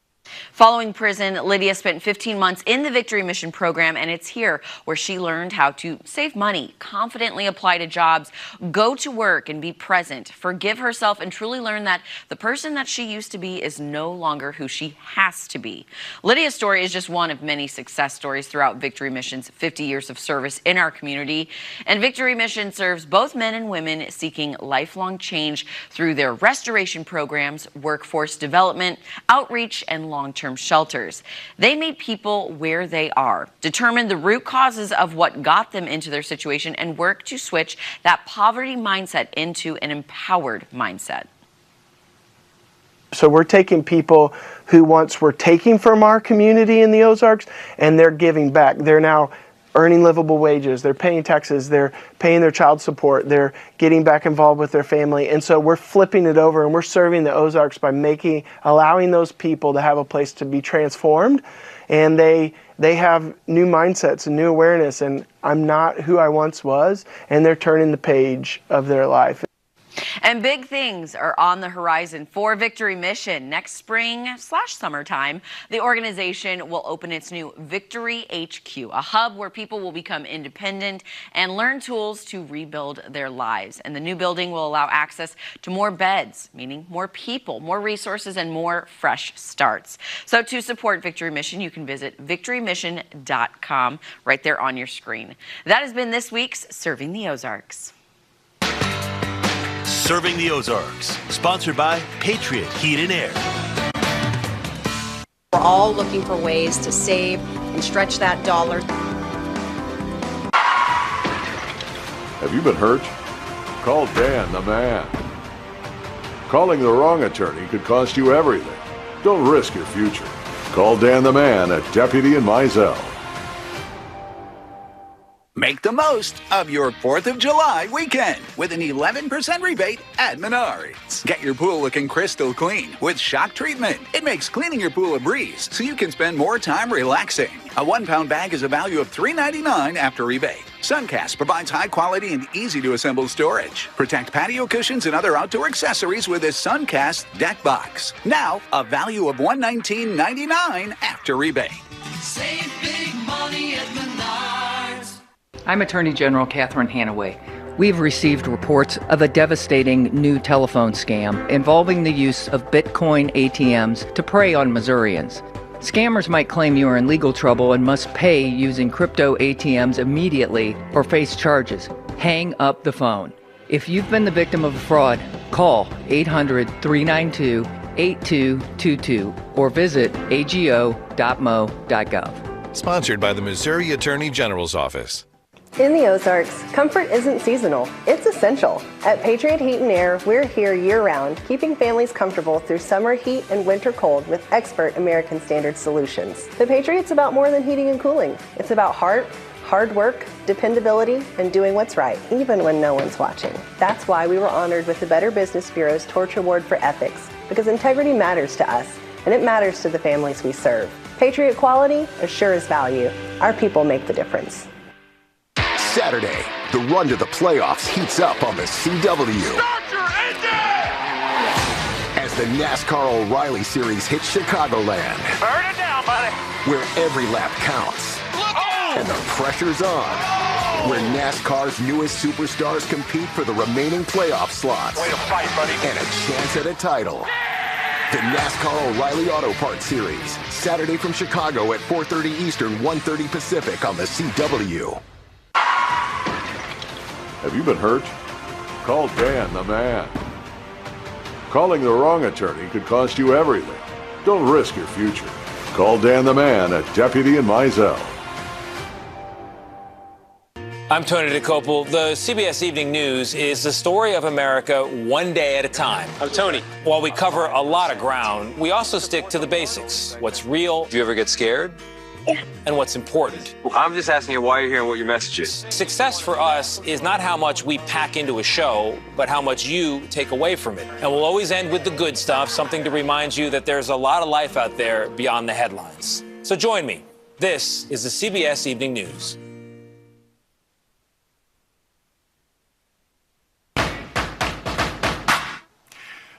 Speaker 6: Following prison, Lydia spent 15 months in the Victory Mission program, and it's here where she learned how to save money, confidently apply to jobs, go to work and be present, forgive herself, and truly learn that the person that she used to be is no longer who she has to be. Lydia's story is just one of many success stories throughout Victory Mission's 50 years of service in our community. And Victory Mission serves both men and women seeking lifelong change through their restoration programs, workforce development, outreach, and long-term shelters. They meet people where they are, determine the root causes of what got them into their situation, and work to switch that poverty mindset into an empowered mindset.
Speaker 8: So we're taking people who once were taking from our community in the Ozarks, and they're giving back. They're now earning livable wages, they're paying taxes, they're paying their child support, they're getting back involved with their family. And so we're flipping it over and we're serving the Ozarks by allowing those people to have a place to be transformed. And they have new mindsets and new awareness, and I'm not who I once was, and they're turning the page of their life.
Speaker 6: And big things are on the horizon for Victory Mission. Next spring/summertime, the organization will open its new Victory HQ, a hub where people will become independent and learn tools to rebuild their lives. And the new building will allow access to more beds, meaning more people, more resources, and more fresh starts. So to support Victory Mission, you can visit victorymission.com right there on your screen. That has been this week's Serving the Ozarks.
Speaker 12: Serving the Ozarks, sponsored by Patriot Heat and Air.
Speaker 9: We're all looking for ways to save and stretch that dollar.
Speaker 10: Have you been hurt? Call Dan the man. Calling the wrong attorney could cost you everything. Don't risk your future. Call Dan the man at Deputy and Mizell.
Speaker 13: Make the most of your 4th of July weekend with an 11% rebate at Menards. Get your pool looking crystal clean with shock treatment. It makes cleaning your pool a breeze so you can spend more time relaxing. A 1-pound bag is a value of $3.99 after rebate. Suncast provides high quality and easy to assemble storage. Protect patio cushions and other outdoor accessories with this Suncast deck box. Now, a value of $119.99 after rebate.
Speaker 15: Save big money at Menards.
Speaker 24: I'm Attorney General Catherine Hanaway. We've received reports of a devastating new telephone scam involving the use of Bitcoin ATMs to prey on Missourians. Scammers might claim you are in legal trouble and must pay using crypto ATMs immediately or face charges. Hang up the phone. If you've been the victim of a fraud, call 800-392-8222 or visit ago.mo.gov.
Speaker 25: Sponsored by the Missouri Attorney General's Office.
Speaker 26: In the Ozarks, comfort isn't seasonal, it's essential. At Patriot Heat and Air, we're here year-round, keeping families comfortable through summer heat and winter cold with expert American Standard solutions. The Patriot's about more than heating and cooling. It's about heart, hard work, dependability, and doing what's right, even when no one's watching. That's why we were honored with the Better Business Bureau's Torch Award for Ethics, because integrity matters to us, and it matters to the families we serve. Patriot quality as sure as value. Our people make the difference.
Speaker 7: Saturday, the run to the playoffs heats up on the CW.
Speaker 15: Start your engine!
Speaker 7: As the NASCAR O'Reilly Series hits Chicagoland.
Speaker 15: Burn it down, buddy.
Speaker 7: Where every lap counts. And the pressure's on. Where NASCAR's newest superstars compete for the remaining playoff slots.
Speaker 15: Way to fight, buddy.
Speaker 7: And a chance at a title. The NASCAR O'Reilly Auto Parts Series. Saturday from Chicago at 4:30 Eastern, 1:30 Pacific on the CW.
Speaker 10: Have you been hurt? Call Dan the man. Calling the wrong attorney could cost you everything. Don't risk your future. Call Dan the man at Deputy and Mizell.
Speaker 1: I'm Tony DeCopel. The CBS Evening News is the story of America one day at a time. I'm Tony. While we cover a lot of ground, we also stick to the basics. What's real?
Speaker 27: Do you ever get scared?
Speaker 1: And what's important.
Speaker 27: Well, I'm just asking you why you're here and what your message is.
Speaker 1: Success for us is not how much we pack into a show, but how much you take away from it. And we'll always end with the good stuff, something to remind you that there's a lot of life out there beyond the headlines. So join me. This is the CBS Evening News.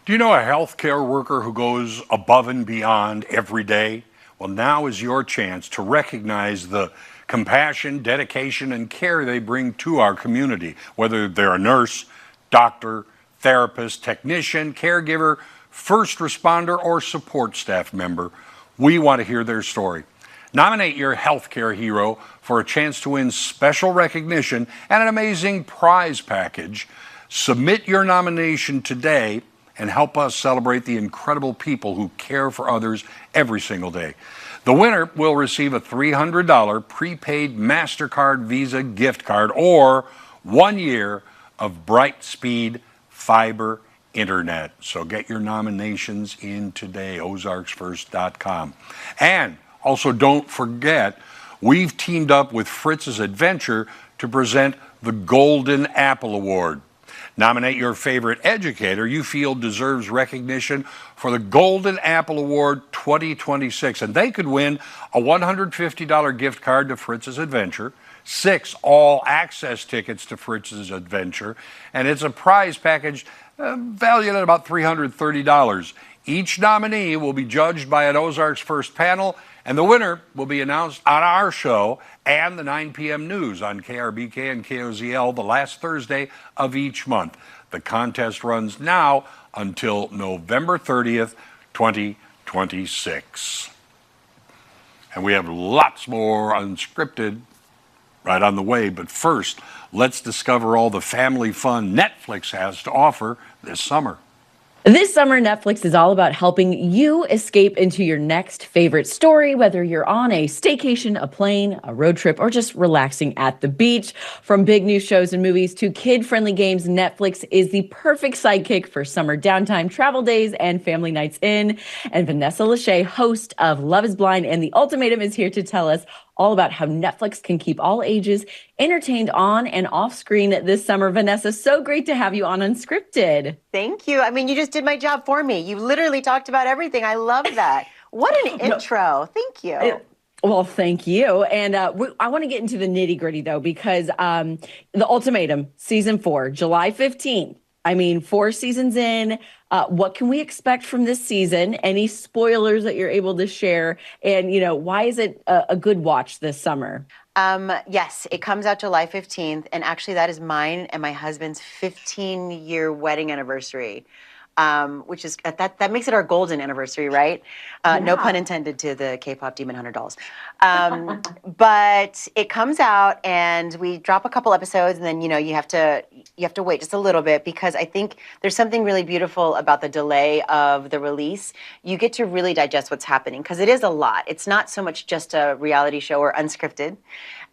Speaker 5: Do you know a healthcare worker who goes above and beyond every day? Well, now is your chance to recognize the compassion, dedication, and care they bring to our community, whether they're a nurse, doctor, therapist, technician, caregiver, first responder, or support staff member. We want to hear their story. Nominate your healthcare hero for a chance to win special recognition and an amazing prize package. Submit your nomination today and help us celebrate the incredible people who care for others every single day. The winner will receive a $300 prepaid MasterCard Visa gift card or 1 year of Brightspeed fiber internet. So get your nominations in today, ozarksfirst.com. And also don't forget, we've teamed up with Fritz's Adventure to present the Golden Apple Award. Nominate your favorite educator you feel deserves recognition for the Golden Apple Award 2026. And they could win a $150 gift card to Fritz's Adventure, 6 all-access tickets to Fritz's Adventure, and it's a prize package valued at about $330. Each nominee will be judged by an Ozarks First panel, and the winner will be announced on our show and the 9 p.m. news on KRBK and KOZL the last Thursday of each month. The contest runs now until November 30th, 2026. And we have lots more unscripted right on the way, but first, let's discover all the family fun Netflix has to offer this summer.
Speaker 14: This summer, Netflix is all about helping you escape into your next favorite story, whether you're on a staycation, a plane, a road trip, or just relaxing at the beach. From big new shows and movies to kid-friendly games, Netflix is the perfect sidekick for summer downtime, travel days, and family nights in. And Vanessa Lachey, host of Love is Blind and The Ultimatum, is here to tell us all about how Netflix can keep all ages entertained on and off screen this summer. Vanessa, so great to have you on Unscripted.
Speaker 16: Thank you. I mean, you just did my job for me. You literally talked about everything. I love that. What an intro. Thank you.
Speaker 14: Well, thank you. And I want to get into the nitty gritty, though, because The Ultimatum, season 4, July 15th. I mean, 4 seasons in. What can we expect from this season? Any spoilers that you're able to share? And, why is it a good watch this summer?
Speaker 16: Yes, it comes out July 15th. And actually, that is mine and my husband's 15-year wedding anniversary. Which is that makes it our golden anniversary, right? No pun intended to the K-pop Demon Hunter dolls. But it comes out and we drop a couple episodes, and then you have to wait just a little bit, because I think there's something really beautiful about the delay of the release. You get to really digest what's happening, because it is a lot. It's not so much just a reality show or unscripted.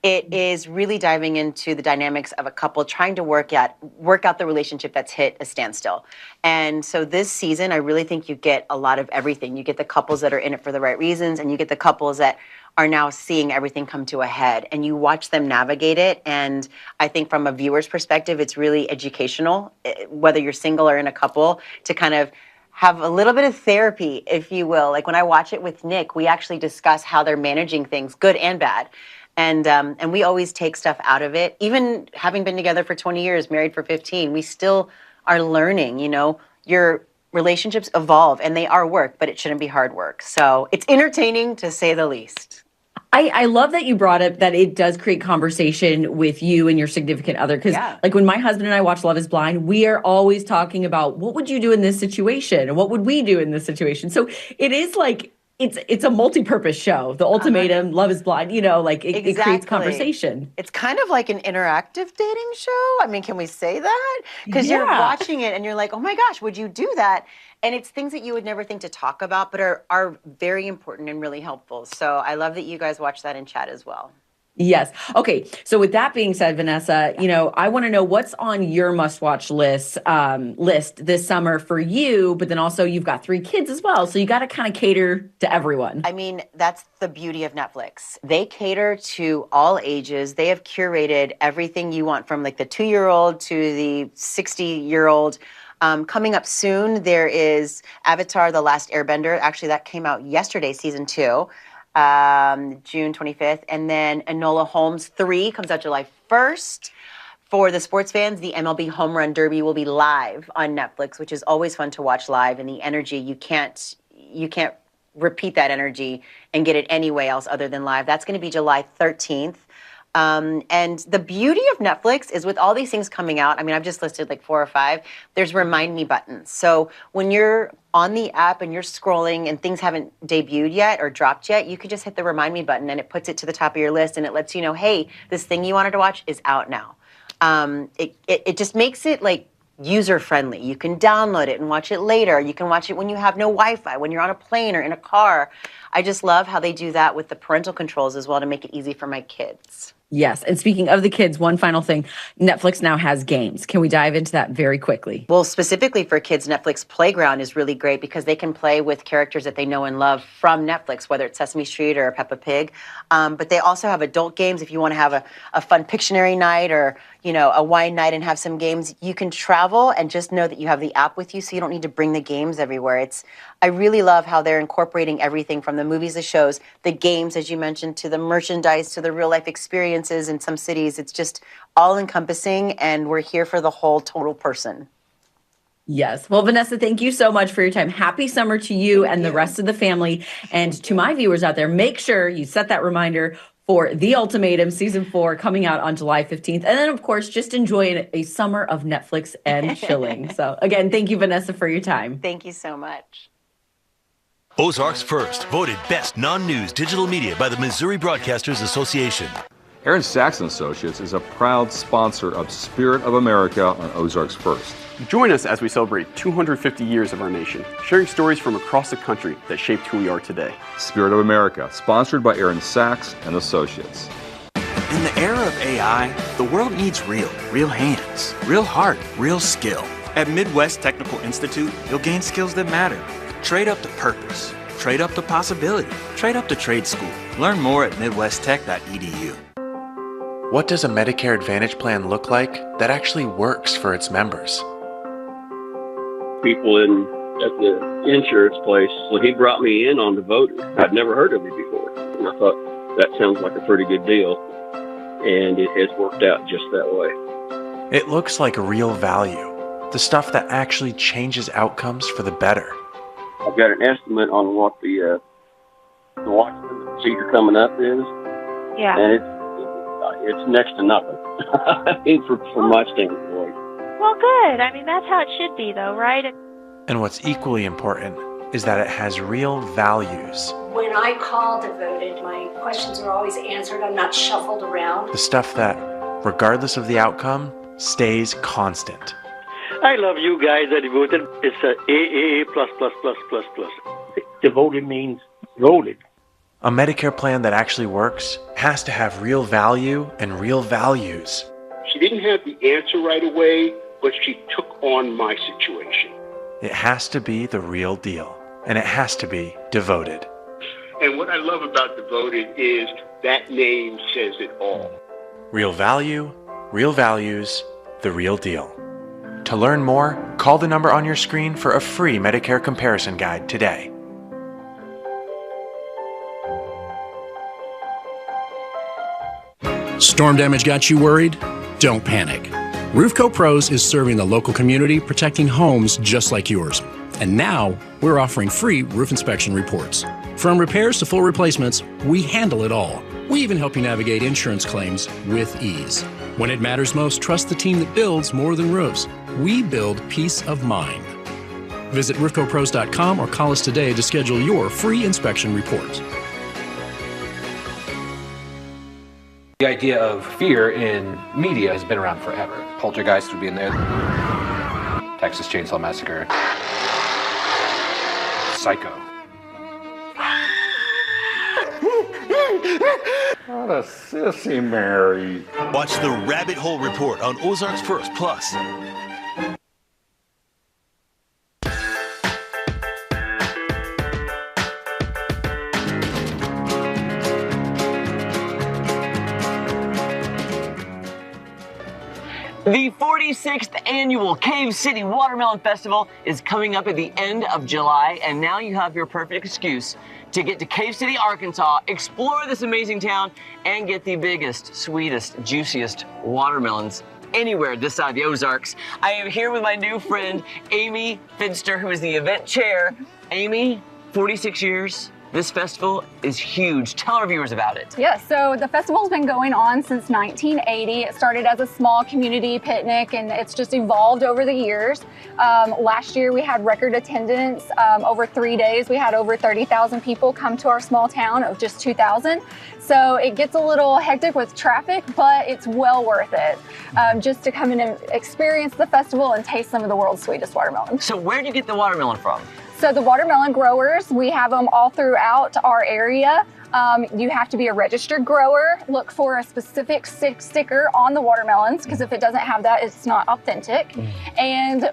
Speaker 16: It is really diving into the dynamics of a couple trying to work out the relationship that's hit a standstill. And so this season, I really think you get a lot of everything. You get the couples that are in it for the right reasons, and you get the couples that are now seeing everything come to a head, and you watch them navigate it. And I think from a viewer's perspective, it's really educational, whether you're single or in a couple, to kind of have a little bit of therapy, if you will. Like when I watch it with Nick, we actually discuss how they're managing things, good and bad. And we always take stuff out of it. Even having been together for 20 years, married for 15, we still are learning, your relationships evolve and they are work, but it shouldn't be hard work. So it's entertaining, to say the least.
Speaker 14: I love that you brought up that it does create conversation with you and your significant other. Because like when my husband and I watch Love is Blind, we are always talking about what would you do in this situation? And what would we do in this situation? So it is like, it's a multi-purpose show. The Ultimatum, Love is Blind, it creates conversation.
Speaker 16: It's kind of like an interactive dating show. I mean, can we say that? Because you're watching it and you're like, oh my gosh, would you do that? And it's things that you would never think to talk about, but are very important and really helpful. So I love that you guys watch that in chat as well.
Speaker 14: Yes. Okay. So with that being said, Vanessa, I want to know what's on your must-watch list this summer for you, but then also you've got 3 kids as well. So you got to kind of cater to everyone.
Speaker 16: I mean, that's the beauty of Netflix. They cater to all ages. They have curated everything you want, from like the 2-year-old to the 60-year-old. Coming up soon, there is Avatar: The Last Airbender. Actually, that came out yesterday, season 2. June 25th. And then Enola Holmes 3 comes out July 1st. For the sports fans, the MLB Home Run Derby will be live on Netflix, which is always fun to watch live. And the energy, you can't repeat that energy and get it anywhere else other than live. That's going to be July 13th. And the beauty of Netflix is with all these things coming out, I mean, I've just listed like 4 or 5, there's remind me buttons. So when you're on the app and you're scrolling and things haven't debuted yet or dropped yet, you can just hit the remind me button and it puts it to the top of your list and it lets you know, hey, this thing you wanted to watch is out now. It just makes it like user friendly. You can download it and watch it later. You can watch it when you have no Wi-Fi, when you're on a plane or in a car. I just love how they do that with the parental controls as well to make it easy for my kids.
Speaker 14: Yes. And speaking of the kids, one final thing. Netflix now has games. Can we dive into that very quickly?
Speaker 16: Well, specifically for kids, Netflix Playground is really great because they can play with characters that they know and love from Netflix, whether it's Sesame Street or Peppa Pig. But they also have adult games. If you want to have a fun Pictionary night or, a wine night and have some games, you can travel and just know that you have the app with you so you don't need to bring the games everywhere. I really love how they're incorporating everything from the movies, the shows, the games, as you mentioned, to the merchandise, to the real life experiences in some cities. It's just all encompassing, and we're here for the whole total person.
Speaker 14: Yes. Well, Vanessa, thank you so much for your time. Happy summer to you and the rest of the family. And to my viewers out there, make sure you set that reminder for The Ultimatum Season 4 coming out on July 15th. And then, of course, just enjoy a summer of Netflix and chilling. So, again, thank you, Vanessa, for your time.
Speaker 16: Thank you so much.
Speaker 12: Ozarks First, voted best non-news digital media by the Missouri Broadcasters Association.
Speaker 2: Aaron Sachs & Associates is a proud sponsor of Spirit of America on Ozarks First.
Speaker 4: Join us as we celebrate 250 years of our nation, sharing stories from across the country that shaped who we are today.
Speaker 2: Spirit of America, sponsored by Aaron Sachs & Associates.
Speaker 17: In the era of AI, the world needs real hands, real heart, real skill. At Midwest Technical Institute, you'll gain skills that matter. Trade up to purpose. Trade up to possibility. Trade up to trade school. Learn more at midwesttech.edu.
Speaker 18: What does a Medicare Advantage plan look like that actually works for its members?
Speaker 19: People at the insurance place, well, he brought me in on Devoted. I'd never heard of it before. And I thought, that sounds like a pretty good deal. And it has worked out just that way.
Speaker 18: It looks like real value. The stuff that actually changes outcomes for the better.
Speaker 19: I've got an estimate on what the Washington procedure coming up is.
Speaker 20: Yeah.
Speaker 19: And it's next to nothing. I mean, from my standpoint.
Speaker 20: Well, good. I mean, that's how it should be, though, right?
Speaker 18: And what's equally important is that it has real values.
Speaker 21: When I call Devoted, my questions are always answered. I'm not shuffled around.
Speaker 18: The stuff that, regardless of the outcome, stays constant.
Speaker 28: I love you guys at Devoted. It's a AAA plus. Devoted means voted.
Speaker 18: A Medicare plan that actually works has to have real value and real values.
Speaker 29: She didn't have the answer right away, but she took on my situation.
Speaker 18: It has to be the real deal, and it has to be Devoted.
Speaker 29: And what I love about Devoted is that name says it all.
Speaker 18: Real value, real values, the real deal. To learn more, call the number on your screen for a free Medicare comparison guide today.
Speaker 30: Storm damage got you worried? Don't panic. Roofco Pros is serving the local community, protecting homes just like yours. And now, we're offering free roof inspection reports. From repairs to full replacements, we handle it all. We even help you navigate insurance claims with ease. When it matters most, trust the team that builds more than roofs. We build peace of mind. Visit roofcopros.com or call us today to schedule your free inspection report.
Speaker 31: The idea of fear in media has been around forever.
Speaker 32: Poltergeist would be in there. Texas Chainsaw Massacre.
Speaker 31: Psycho.
Speaker 5: What a sissy, Mary.
Speaker 12: Watch the Rabbit Hole Report on Ozarks First Plus.
Speaker 33: The 46th annual Cave City Watermelon Festival is coming up at the end of July, and now you have your perfect excuse to get to Cave City, Arkansas, explore this amazing town, and get the biggest, sweetest, juiciest watermelons anywhere this side of the Ozarks. I am here with my new friend, Amy Finster, who is the event chair. Amy, 46 years. This festival is huge. Tell our viewers about it.
Speaker 34: Yeah, so the festival's been going on since 1980. It started as a small community picnic, and it's just evolved over the years. Last year we had record attendance. Over 3 days we had over 30,000 people come to our small town of just 2,000. So it gets a little hectic with traffic, but it's well worth it just to come in and experience the festival and taste some of the world's sweetest watermelon.
Speaker 33: So where do you get the watermelon from?
Speaker 34: So the watermelon growers, we have them all throughout our area. You have to be a registered grower. Look for a specific sticker on the watermelons, because if it doesn't have that, it's not authentic. And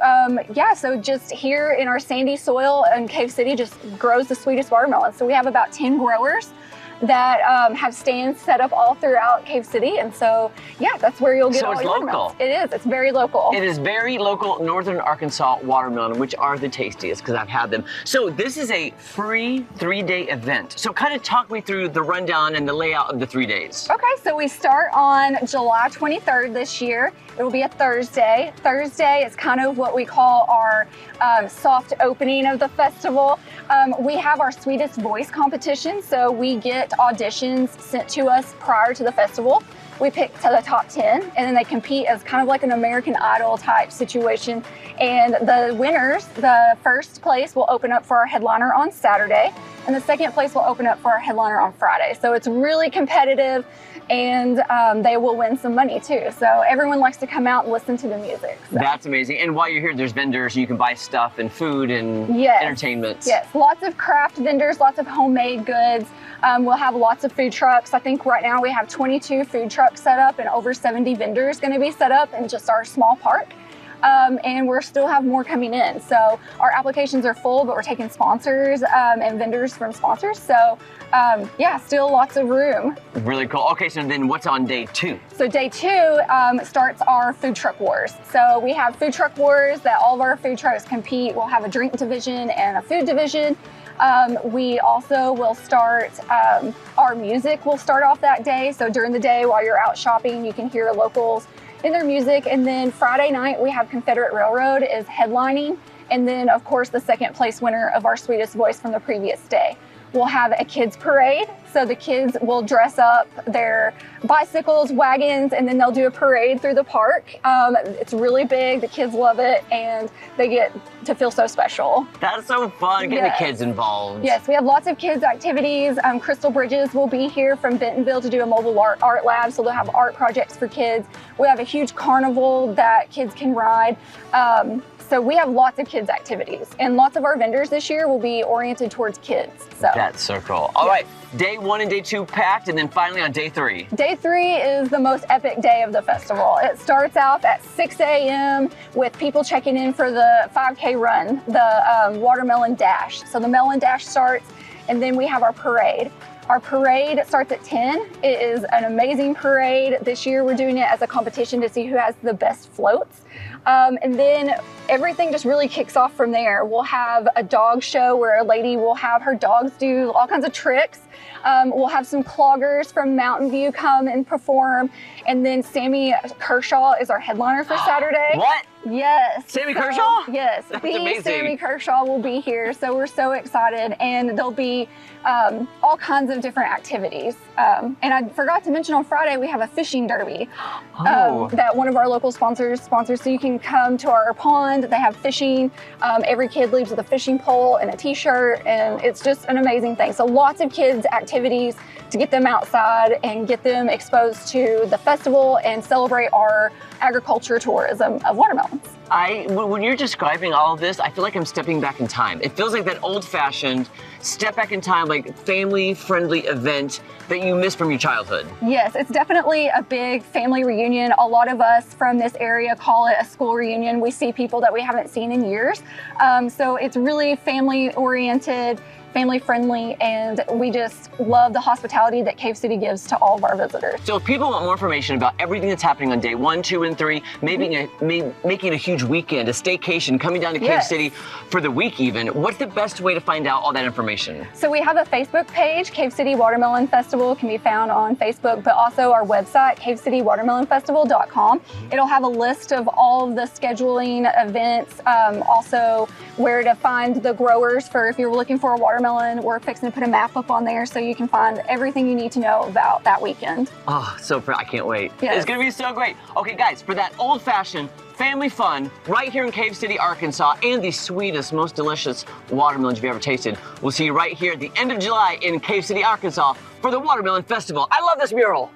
Speaker 34: yeah, so just here in our sandy soil in Cave City just grows the sweetest watermelons. So we have about 10 growers that have stands set up all throughout Cave City. And so, yeah, that's where you'll get all your watermelons. It is. It's very local.
Speaker 33: It is very local Northern Arkansas watermelon, which are the tastiest because I've had them. So this is a free 3-day event. So kind of talk me through the rundown and the layout of the 3 days.
Speaker 34: Okay, so we start on July 23rd this year. It will be a Thursday. Thursday is kind of what we call our soft opening of the festival. We have our Sweetest Voice competition, so we get auditions sent to us prior to the festival. We pick to the top 10, and then they compete as kind of like an American Idol type situation. And the winners, the first place will open up for our headliner on Saturday, and the second place will open up for our headliner on Friday. So it's really competitive, and they will win some money too. So everyone likes to come out and listen to the music. So.
Speaker 33: That's amazing. And while you're here, there's vendors, you can buy stuff and food and entertainment.
Speaker 34: Yes, lots of craft vendors, lots of homemade goods. We'll have lots of food trucks. I think right now we have 22 food trucks set up and over 70 vendors going to be set up in just our small park. And we'll still have more coming in. So our applications are full, but we're taking sponsors and vendors from sponsors. So yeah, still lots of room.
Speaker 33: Really cool. Okay, so then what's on day 2?
Speaker 34: So day 2 starts our food truck wars. So we have food truck wars that all of our food trucks compete. We'll have a drink division and a food division. We also will start, our music will start off that day. So during the day while you're out shopping, you can hear locals in their music. And then Friday night, we have Confederate Railroad is headlining. And then of course, the second place winner of our Sweetest Voice from the previous day. We'll have a kids parade. So the kids will dress up their bicycles, wagons, and then they'll do a parade through the park. It's really big, the kids love it, and they get to feel so special.
Speaker 33: That's so fun, getting the kids involved.
Speaker 34: Yes, we have lots of kids activities. Crystal Bridges will be here from Bentonville to do a mobile art lab, so they'll have art projects for kids. We have a huge carnival that kids can ride. So we have lots of kids activities, and lots of our vendors this year will be oriented towards kids. So
Speaker 33: that's so cool. All right, day 1 and day 2 packed, and then finally on day 3.
Speaker 34: Day 3 is the most epic day of the festival. It starts off at 6 a.m. with people checking in for the 5K run, the Watermelon Dash. So the Melon Dash starts, and then we have our parade. Our parade starts at 10. It is an amazing parade. This year we're doing it as a competition to see who has the best floats. And then everything just really kicks off from there. We'll have a dog show where a lady will have her dogs do all kinds of tricks. We'll have some cloggers from Mountain View come and perform. And then Sammy Kershaw is our headliner for Saturday.
Speaker 33: What?
Speaker 34: Yes.
Speaker 33: Sammy Kershaw?
Speaker 34: Yes.
Speaker 33: That's amazing.
Speaker 34: Sammy Kershaw will be here. So we're so excited. And there'll be all kinds of different activities. And I forgot to mention on Friday, we have a fishing derby that one of our local sponsors. So you can come to our pond. They have fishing. Every kid leaves with a fishing pole and a t-shirt. And it's just an amazing thing. So lots of kids activities to get them outside and get them exposed to the festival and celebrate our agriculture tourism of watermelons.
Speaker 33: When you're describing all of this, I feel like I'm stepping back in time. It feels like that old-fashioned step back in time, like family-friendly event that you miss from your childhood.
Speaker 34: Yes, it's definitely a big family reunion. A lot of us from this area call it a school reunion. We see people that we haven't seen in years. So it's really family-oriented, family-friendly, and we just love the hospitality that Cave City gives to all of our visitors.
Speaker 33: So if people want more information about everything that's happening on day 1, 2, and 3, making a huge weekend, a staycation, coming down to Cave City for the week even, what's the best way to find out all that information?
Speaker 34: So we have a Facebook page, Cave City Watermelon Festival can be found on Facebook, but also our website, cavecitywatermelonfestival.com. It'll have a list of all of the scheduling events, also where to find the growers for if you're looking for a watermelon. We're fixing to put a map up on there so you can find everything you need to know about that weekend.
Speaker 33: Oh, so I can't wait.
Speaker 34: Yes.
Speaker 33: It's gonna be so great. Okay guys, for that old-fashioned family fun right here in Cave City, Arkansas, and the sweetest, most delicious watermelons you've ever tasted, we'll see you right here at the end of July in Cave City, Arkansas for the Watermelon Festival. I love this mural.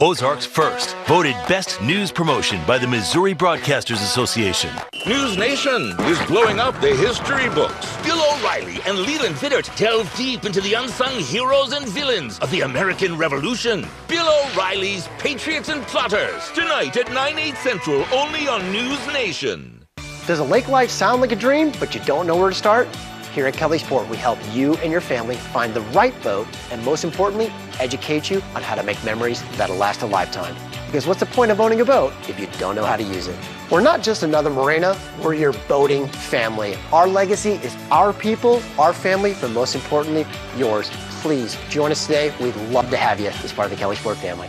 Speaker 12: Ozarks First, voted Best News Promotion by the Missouri Broadcasters Association.
Speaker 3: News Nation is blowing up the history books. Bill O'Reilly and Leland Vittert delve deep into the unsung heroes and villains of the American Revolution. Bill O'Reilly's Patriots and Plotters, tonight at 9/8 Central, only on News Nation.
Speaker 6: Does a lake life sound like a dream, but you don't know where to start? Here at Kelly Sport, we help you and your family find the right boat and, most importantly, educate you on how to make memories that'll last a lifetime. Because what's the point of owning a boat if you don't know how to use it? We're not just another marina, we're your boating family. Our legacy is our people, our family, but most importantly, yours. Please join us today. We'd love to have you as part of the Kelly Sport family.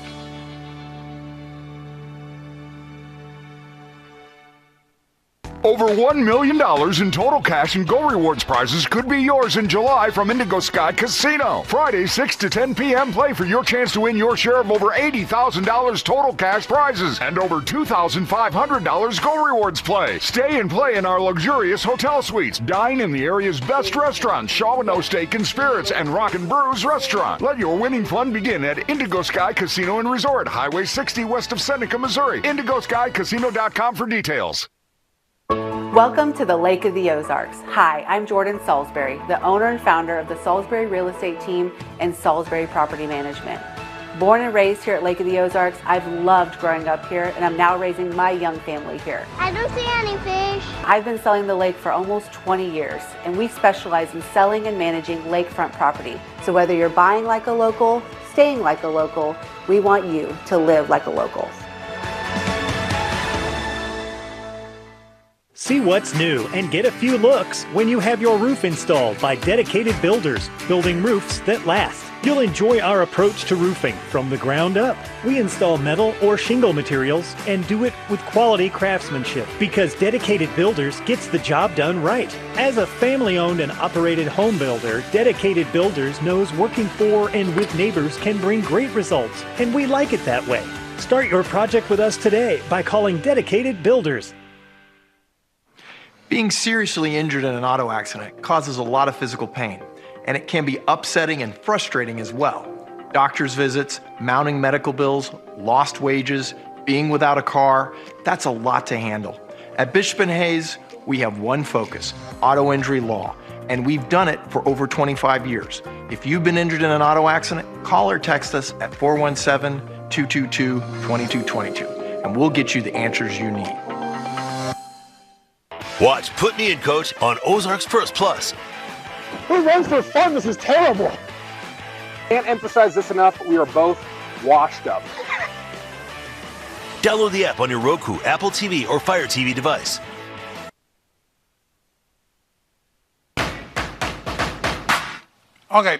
Speaker 7: Over $1 million in total cash and Go Rewards prizes could be yours in July from Indigo Sky Casino. Friday, 6 to 10 p.m. Play for your chance to win your share of over $80,000 total cash prizes and over $2,500 Go Rewards play. Stay and play in our luxurious hotel suites. Dine in the area's best restaurants, Shaw No Steak and Spirits and Rock and Brews Restaurant. Let your winning fun begin at Indigo Sky Casino and Resort, Highway 60 west of Seneca, Missouri. IndigoSkyCasino.com for details.
Speaker 8: Welcome to the Lake of the Ozarks. Hi, I'm Jordan Salisbury, the owner and founder of the Salisbury Real Estate Team and Salisbury Property Management. Born and raised here at Lake of the Ozarks, I've loved growing up here, and I'm now raising my young family here.
Speaker 9: I don't see any fish.
Speaker 8: I've been selling the lake for almost 20 years, and we specialize in selling and managing lakefront property. So whether you're buying like a local, staying like a local, we want you to live like a local.
Speaker 10: See what's new and get a few looks when you have your roof installed by dedicated builders, building roofs that last. You'll enjoy our approach to roofing from the ground up. We install metal or shingle materials and do it with quality craftsmanship because Dedicated Builders gets the job done right. As a family-owned and operated home builder, Dedicated Builders knows working for and with neighbors can bring great results, and we like it that way. Start your project with us today by calling Dedicated Builders.
Speaker 11: Being seriously injured in an auto accident causes a lot of physical pain, and it can be upsetting and frustrating as well. Doctor's visits, mounting medical bills, lost wages, being without a car, that's a lot to handle. At Bishop & Hayes, we have one focus, auto injury law, and we've done it for over 25 years. If you've been injured in an auto accident, call or text us at 417-222-2222, and we'll get you the answers you need.
Speaker 12: Watch Put Me in Coach on Ozarks First Plus.
Speaker 13: Who runs for fun? This is terrible. Can't emphasize this enough. We are both washed up.
Speaker 12: Download the app on your Roku, Apple TV, or Fire TV device.
Speaker 5: Okay,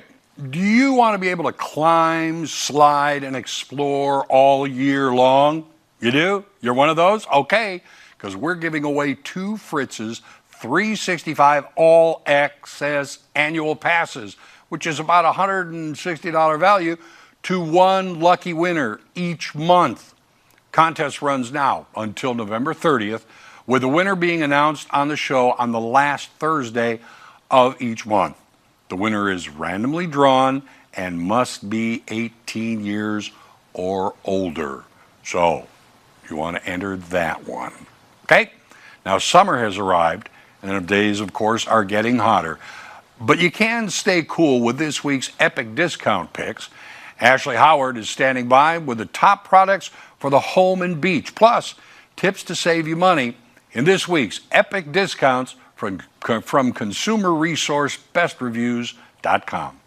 Speaker 5: do you want to be able to climb, slide, and explore all year long? You do? You're one of those? Okay, because we're giving away 2 Fritz's 365 all access annual passes, which is about $160 value, to one lucky winner each month. Contest runs now until November 30th, with the winner being announced on the show on the last Thursday of each month. The winner is randomly drawn and must be 18 years or older. So you want to enter that one. Okay? Now summer has arrived, and the days, of course, are getting hotter. But you can stay cool with this week's epic discount picks. Ashley Howard is standing by with the top products for the home and beach, plus tips to save you money in this week's epic discounts from consumerresourcebestReviews.com.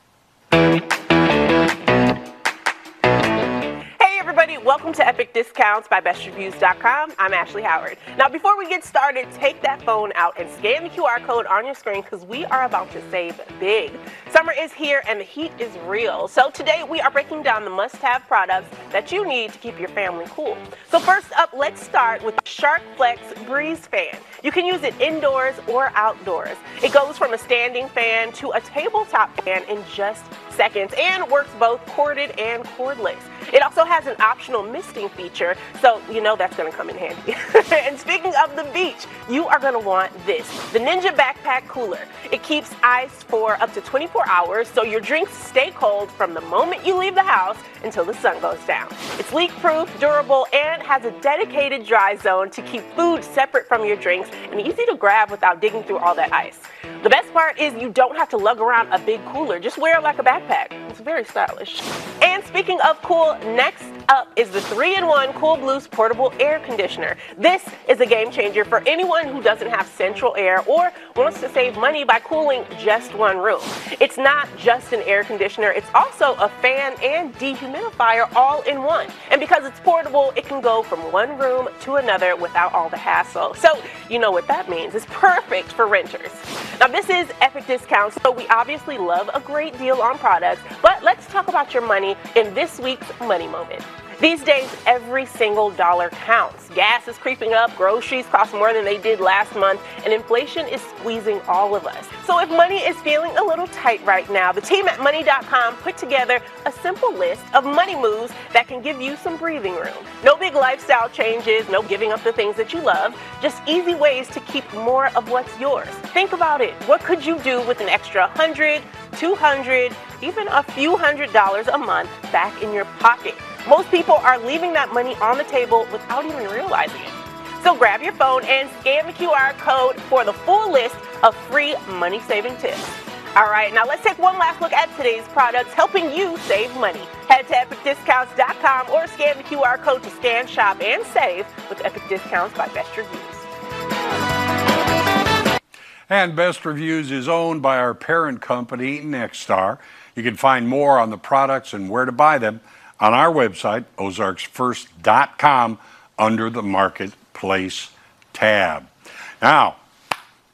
Speaker 15: Everybody, welcome to Epic Discounts by BestReviews.com. I'm Ashley Howard. Now, before we get started, take that phone out and scan the QR code on your screen because we are about to save big. Summer is here and the heat is real. So today we are breaking down the must-have products that you need to keep your family cool. So first up, let's start with the Shark Flex Breeze Fan. You can use it indoors or outdoors. It goes from a standing fan to a tabletop fan in just seconds and works both corded and cordless. It also has an optional misting feature, so you know that's going to come in handy. And speaking of the beach, you are going to want this, the Ninja Backpack Cooler. It keeps ice for up to 24 hours, so your drinks stay cold from the moment you leave the house until the sun goes down. It's leak-proof, durable, and has a dedicated dry zone to keep food separate from your drinks and easy to grab without digging through all that ice. The best part is you don't have to lug around a big cooler. Just wear it like a backpack. It's very stylish. And speaking of cool, next up is the 3-in-1 Cool Blues Portable Air Conditioner. This is a game changer for anyone who doesn't have central air or wants to save money by cooling just one room. It's not just an air conditioner, it's also a fan and dehumidifier all in one. And because it's portable, it can go from one room to another without all the hassle. So you know what that means. It's perfect for renters. Now this is Epic Discounts, so we obviously love a great deal on products, but let's talk about your money in this week's Money Moment. These days, every single dollar counts. Gas is creeping up, groceries cost more than they did last month, and inflation is squeezing all of us. So if money is feeling a little tight right now, the team at Money.com put together a simple list of money moves that can give you some breathing room. No big lifestyle changes, no giving up the things that you love, just easy ways to keep more of what's yours. Think about it. What could you do with an extra $100, $200, even a few $100s a month back in your pocket? Most people are leaving that money on the table without even realizing it. So grab your phone and scan the QR code for the full list of free money-saving tips. All right, now let's take one last look at today's products helping you save money. Head to epicdiscounts.com or scan the QR code to scan, shop, and save with Epic Discounts by Best Reviews.
Speaker 5: And Best Reviews is owned by our parent company, Nexstar. You can find more on the products and where to buy them on our website, ozarksfirst.com, under the Marketplace tab. Now,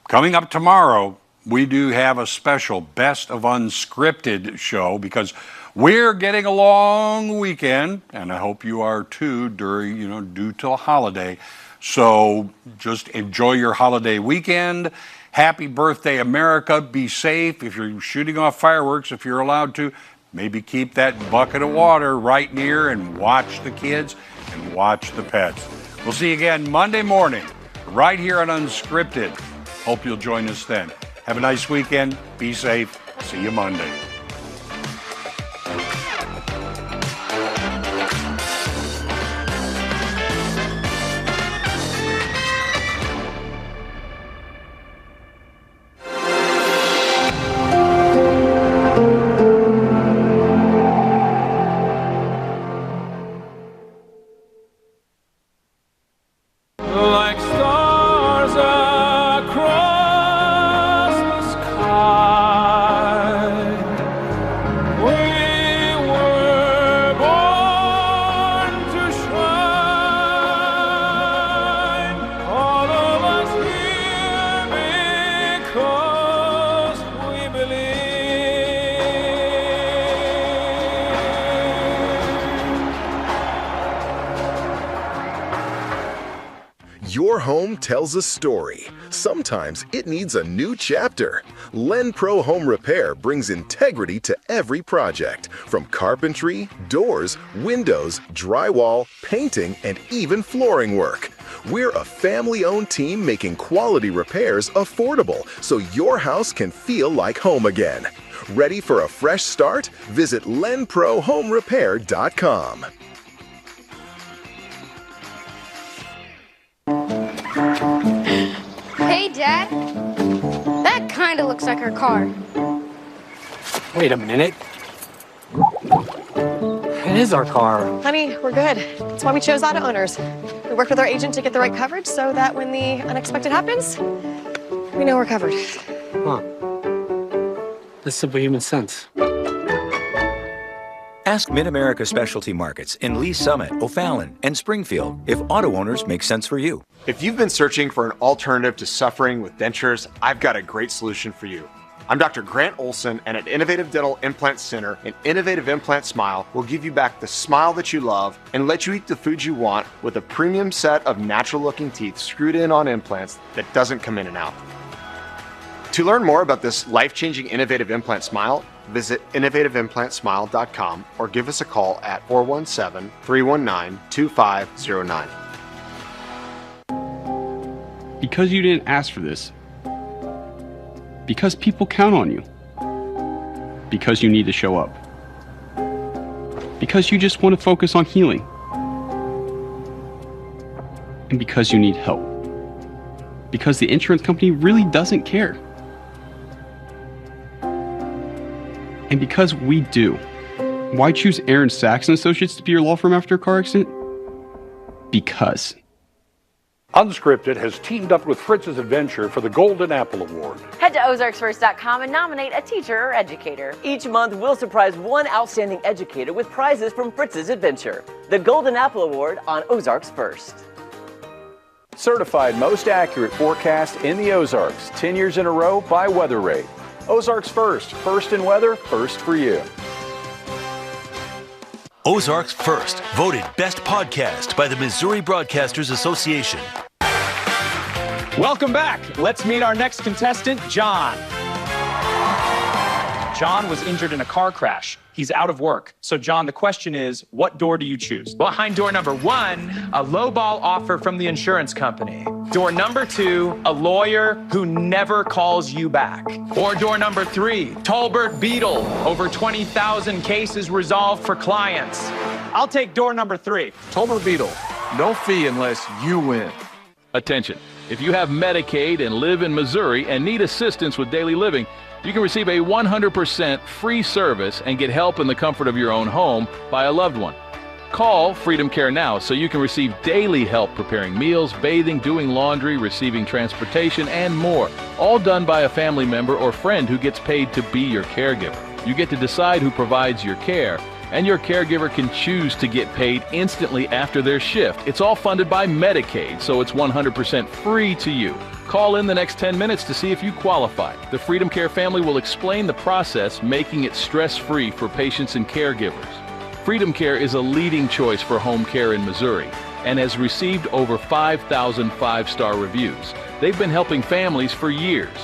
Speaker 5: coming up tomorrow, we do have a special Best of Unscripted show because we're getting a long weekend, and I hope you are too, due to a holiday. So just enjoy your holiday weekend. Happy birthday, America. Be safe. If you're shooting off fireworks, if you're allowed to, maybe keep that bucket of water right near and watch the kids and watch the pets. We'll see you again Monday morning right here on Unscripted. Hope you'll join us then. Have a nice weekend. Be safe. See you Monday.
Speaker 1: Like stars across the sky, we were born to shine. All of us here because we
Speaker 2: Your home tells a story. Sometimes it needs a new chapter. Len Pro Home Repair brings integrity to every project, from carpentry, doors, windows, drywall, painting, and even flooring work. We're a family-owned team making quality repairs affordable so your house can feel like home again. Ready for a fresh start? Visit lenprohomerepair.com.
Speaker 9: Hey, Dad. That kind of looks like our car.
Speaker 4: Wait a minute. It is our car.
Speaker 14: Honey, we're good. That's why we chose auto owners. We worked with our agent to get the right coverage so that when the unexpected happens, we know we're covered.
Speaker 4: Huh. That's superhuman sense.
Speaker 16: Ask Mid-America Specialty Markets in Lee Summit, O'Fallon, and Springfield if auto owners make sense for you.
Speaker 11: If you've been searching for an alternative to suffering with dentures, I've got a great solution for you. I'm Dr. Grant Olson, and at Innovative Dental Implant Center, an Innovative Implant Smile will give you back the smile that you love and let you eat the foods you want with a premium set of natural-looking teeth screwed in on implants that doesn't come in and out. To learn more about this life-changing Innovative Implant Smile,
Speaker 6: visit innovativeimplantsmile.com or give us a call at 417-319-2509.
Speaker 17: Because you didn't ask for this. Because people count on you. Because you need to show up. Because you just want to focus on healing. And because you need help. Because the insurance company really doesn't care. And because we do. Why choose Aaron Sachs & Associates to be your law firm after a car accident? Because.
Speaker 5: Unscripted has teamed up with Fritz's Adventure for the Golden Apple Award.
Speaker 18: Head to ozarksfirst.com and nominate a teacher or educator.
Speaker 33: Each month, we'll surprise one outstanding educator with prizes from Fritz's Adventure. The Golden Apple Award on Ozarks First.
Speaker 19: Certified most accurate forecast in the Ozarks, 10 years in a row by Weather Rate. Ozarks First, first in weather, first for you.
Speaker 12: Ozarks First, voted best podcast by the Missouri Broadcasters Association.
Speaker 20: Welcome back. Let's meet our next contestant, John. John was injured in a car crash. He's out of work. So, John, the question is, what door do you choose?
Speaker 21: Behind door number 1, a lowball offer from the insurance company.
Speaker 20: Door number 2, a lawyer who never calls you back.
Speaker 21: Or door number 3, Tolbert Beetle, over 20,000 cases resolved for clients.
Speaker 20: I'll take door number 3.
Speaker 1: Tolbert Beetle, no fee unless you win.
Speaker 22: Attention, if you have Medicaid and live in Missouri and need assistance with daily living, you can receive a 100% free service and get help in the comfort of your own home by a loved one. Call Freedom Care now so you can receive daily help preparing meals, bathing, doing laundry, receiving transportation, and more, all done by a family member or friend who gets paid to be your caregiver. You get to decide who provides your care, and your caregiver can choose to get paid instantly after their shift. It's all funded by Medicaid, so it's 100% free to you. Call in the next 10 minutes to see if you qualify. The Freedom Care family will explain the process, making it stress-free for patients and caregivers. Freedom Care is a leading choice for home care in Missouri and has received over 5,000 five-star reviews. They've been helping families for years.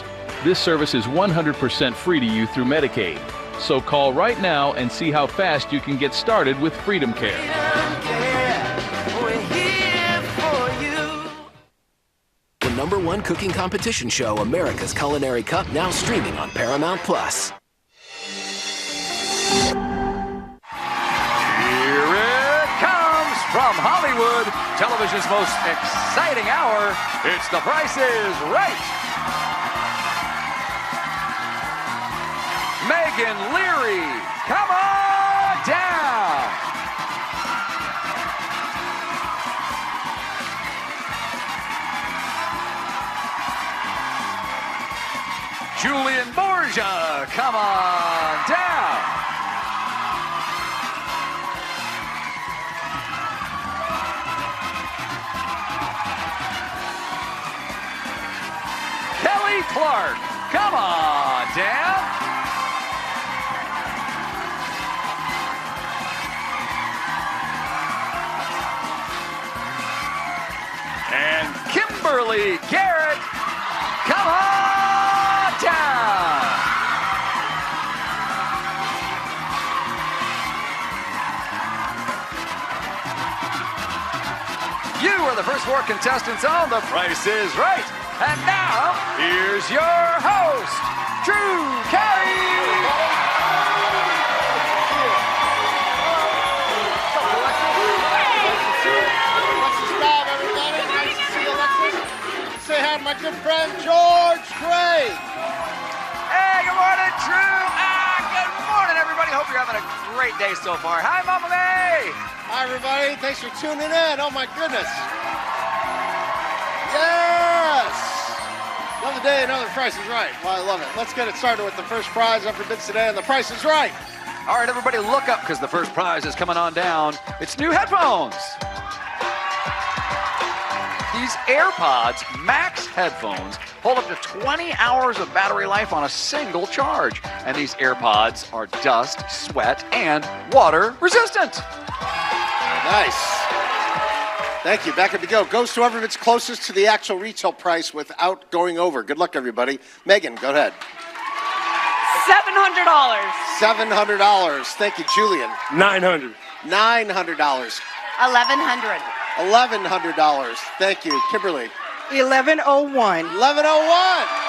Speaker 22: This service is 100% free to you through Medicaid. So call right now and see how fast you can get started with Freedom Care.
Speaker 23: The #1 cooking competition show, America's Culinary Cup, now streaming on Paramount+. Here
Speaker 1: it comes from Hollywood, television's most exciting hour. It's The Price is Right. Megan Leary, come on down. Julian Borgia, come on down. Kelly Clark, come on down. And Kimberly Garrett, come on down. You are the first 4 contestants on The Price is Right. And now, here's your host, Drew Carey.
Speaker 24: Say hi to my good friend George Gray.
Speaker 1: Hey, good morning, Drew. Good morning, everybody. Hope you're having a great day so far. Hi, Mama May.
Speaker 24: Hi, everybody. Thanks for tuning in. Oh, my goodness. Yes. Another day, another Price is Right. Well, I love it. Let's get it started with the first prize up for bids today on The Price is Right.
Speaker 1: All right, everybody, look up because the first prize is coming on down. It's new headphones. These AirPods Max headphones hold up to 20 hours of battery life on a single charge. And these AirPods are dust, sweat, and water resistant.
Speaker 24: Nice. Thank you. Back up you go. Goes to whoever it's closest to the actual retail price without going over. Good luck, everybody. Megan, go ahead.
Speaker 3: $700.
Speaker 24: $700. Thank you, Julian.
Speaker 7: $900.
Speaker 24: $900.
Speaker 3: $1,100.
Speaker 24: $1,100. Thank you, Kimberly.
Speaker 3: 1101.
Speaker 24: 1101.